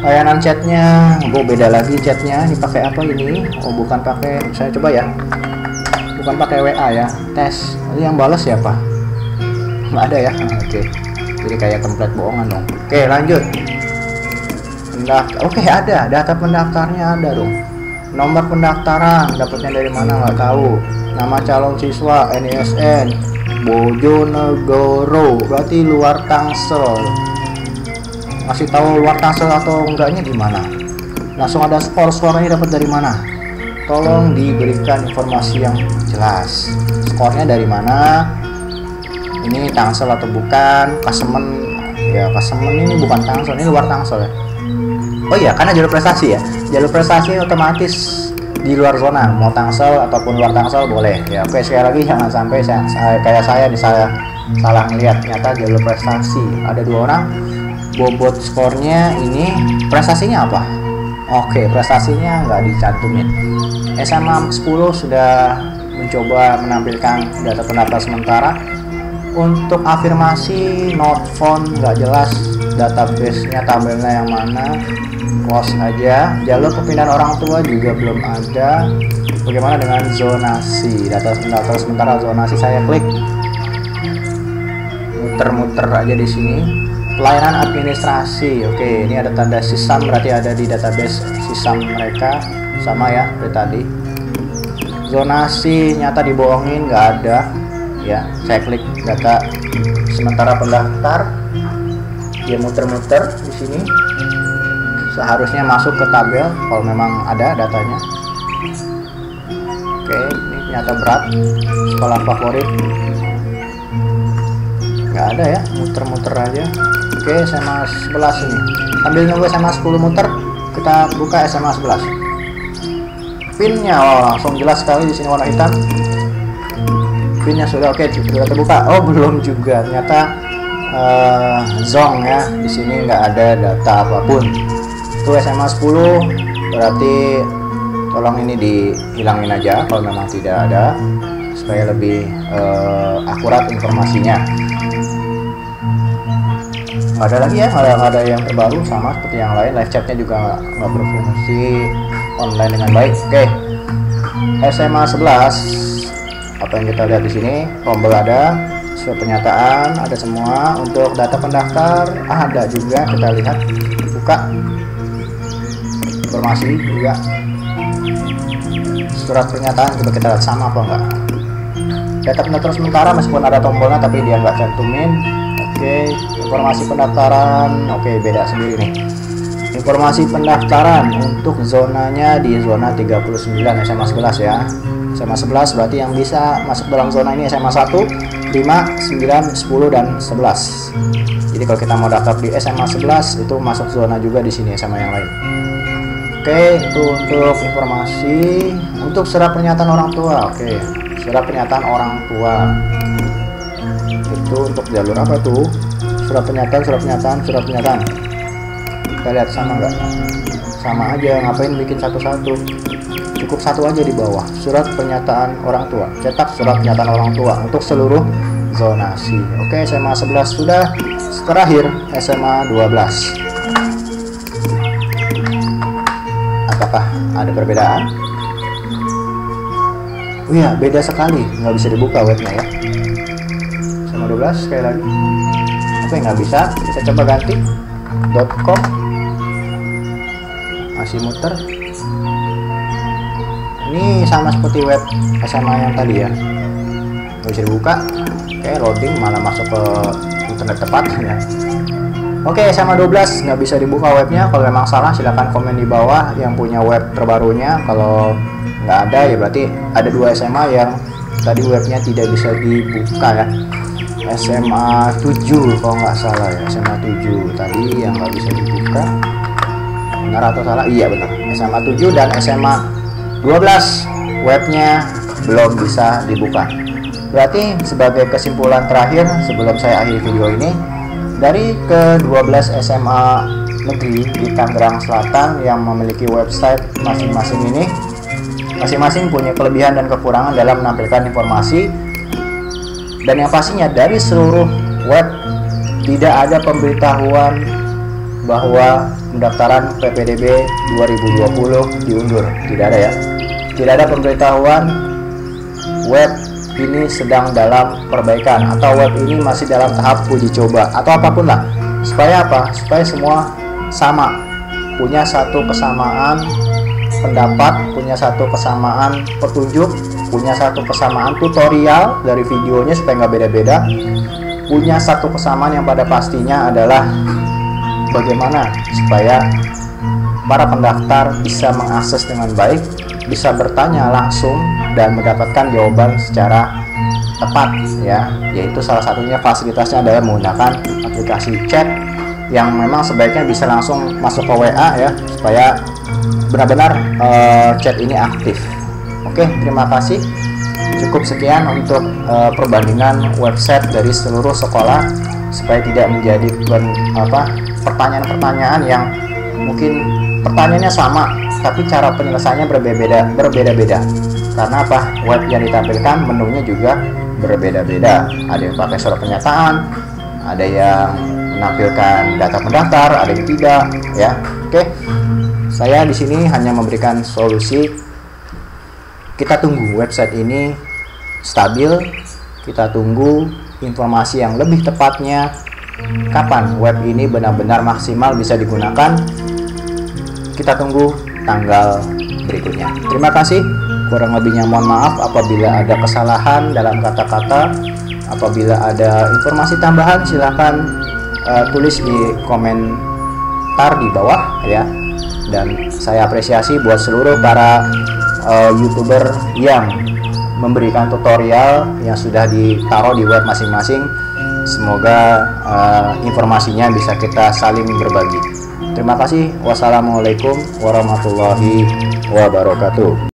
Layanan chatnya, beda lagi chatnya. Ini pakai apa ini? Oh, bukan pakai, saya coba ya, bukan pakai WA ya, tes. Ini yang balas siapa? Nggak ada ya. Oke, jadi kayak template bohongan dong. Oke, lanjut. Oke, ada data pendaftarnya, ada dong. Nomor pendaftaran dapatnya dari mana nggak tahu. Nama calon siswa NISN Bojonegoro, berarti luar Tangsel. Masih tahu luar Tangsel atau enggaknya gimana? Langsung ada suaranya dapat dari mana? Tolong diberikan informasi yang jelas. Skornya dari mana? ini Tangsel atau bukan, Kasemen ya, Kasemen ini bukan Tangsel, ini luar Tangsel ya. Oh iya, karena jalur prestasi ya, jalur prestasi otomatis di luar zona, mau Tangsel ataupun luar Tangsel boleh ya. Oke, sekali lagi jangan sampai kayak saya salah melihat, ternyata jalur prestasi ada 2 orang. Bobot skornya ini, prestasinya apa? Oke, prestasinya nggak dicantumin. SMA 10 sudah mencoba menampilkan data pendaftar sementara. Untuk afirmasi not found, nggak jelas database-nya, tabelnya yang mana, close aja. Jalur perpindahan orang tua juga belum ada. Bagaimana dengan zonasi? Data pendaftar sementara zonasi, saya klik, muter-muter aja di sini. Pelayanan administrasi, oke, ini ada tanda sisam, berarti ada di database sisam mereka, sama ya dari tadi. Zonasi nyata dibohongin, nggak ada ya. Saya klik data sementara pendaftar, dia muter-muter di sini, seharusnya masuk ke tabel kalau memang ada datanya. Oke, ini nyata berat, sekolah favorit nggak ada ya, muter-muter aja. Oke, SMA 11 ini, sambil nunggu SMA 10 muter, kita buka SMA 11. Pinnya, oh, langsung jelas sekali di sini warna hitam. Pinnya sudah oke, sudah terbuka. Oh, belum juga, ternyata zong ya, di sini nggak ada data apapun. Itu SMA 10, berarti tolong ini dihilangin aja kalau memang tidak ada, supaya lebih akurat informasinya. Nggak ada lagi ya, nggak ada yang terbaru, sama seperti yang lain. Live chatnya juga nggak berfungsi online dengan baik. Oke, SMA 11, apa yang kita lihat di sini, tombol ada, surat pernyataan ada semua. Untuk data pendaftar ada juga, kita lihat, buka informasi juga, surat pernyataan, coba kita lihat sama apa enggak. Data pendaftar sementara meskipun ada tombolnya tapi dia nggak cantumin. Oke, informasi pendaftaran, oke, beda sendiri nih. Informasi pendaftaran untuk zonanya di zona 39 SMA 11 ya. SMA 11 berarti yang bisa masuk dalam zona ini SMA 1, 5, 9, 10 dan 11. Jadi kalau kita mau daftar di SMA 11 itu masuk zona juga di sini sama yang lain. Oke, itu untuk informasi. Untuk surat pernyataan orang tua, oke, surat pernyataan orang tua itu untuk jalur apa tuh? Surat pernyataan. Kita lihat sama nggak? Sama aja, ngapain bikin satu-satu? Cukup satu aja di bawah, surat pernyataan orang tua. Cetak surat pernyataan orang tua untuk seluruh zonasi. Oke, SMA 11 sudah. Terakhir SMA 12. Apakah ada perbedaan? Oh iya, beda sekali, nggak bisa dibuka webnya ya. SMA 12 sekali lagi. Oke, nggak bisa. Kita coba ganti .com. Masih muter. Ini sama seperti web SMA yang tadi ya, nggak bisa dibuka. Oke, loading, malah masuk ke internet tepat ya. Oke, SMA 12 nggak bisa dibuka webnya. Kalau memang salah silahkan komen di bawah yang punya web terbarunya. Kalau nggak ada ya berarti ada 2 SMA yang tadi webnya tidak bisa dibuka ya. SMA 7 kalau nggak salah ya, SMA 7 tadi yang nggak bisa dibuka. Benar atau salah? Iya benar, SMA 7 dan SMA 12 webnya belum bisa dibuka. Berarti sebagai kesimpulan terakhir sebelum saya akhiri video ini, dari ke-12 SMA negeri di Tangerang Selatan yang memiliki website masing-masing ini, masing-masing punya kelebihan dan kekurangan dalam menampilkan informasi. Dan yang pastinya dari seluruh web tidak ada pemberitahuan bahwa pendaftaran PPDB 2020 diundur. Tidak ada ya. Tidak ada pemberitahuan web ini sedang dalam perbaikan atau web ini masih dalam tahap uji coba atau apapun lah. Supaya apa? Supaya semua sama, punya satu kesamaan pendapat, punya satu kesamaan petunjuk, punya satu kesamaan tutorial dari videonya supaya nggak beda-beda, punya satu kesamaan yang pada pastinya adalah bagaimana supaya para pendaftar bisa mengakses dengan baik, bisa bertanya langsung dan mendapatkan jawaban secara tepat ya, yaitu salah satunya fasilitasnya adalah menggunakan aplikasi chat yang memang sebaiknya bisa langsung masuk ke WA ya, supaya benar-benar chat ini aktif. Oke, terima kasih. Cukup sekian untuk perbandingan website dari seluruh sekolah, supaya tidak menjadi pertanyaan-pertanyaan yang mungkin pertanyaannya sama tapi cara penyelesaiannya berbeda-beda. Karena apa? Web yang ditampilkan menunya juga berbeda-beda. Ada yang pakai surat pernyataan, ada yang menampilkan data pendaftar, ada yang tidak ya. Oke. Saya di sini hanya memberikan solusi. Kita tunggu website ini stabil, kita tunggu informasi yang lebih tepatnya kapan web ini benar-benar maksimal bisa digunakan. Kita tunggu tanggal berikutnya. Terima kasih. Kurang lebihnya mohon maaf apabila ada kesalahan dalam kata-kata. Apabila ada informasi tambahan silahkan tulis di komentar di bawah ya. Dan saya apresiasi buat seluruh para YouTuber yang memberikan tutorial yang sudah ditaruh di web masing-masing. Semoga informasinya bisa kita saling berbagi. Terima kasih. Wassalamualaikum warahmatullahi wabarakatuh.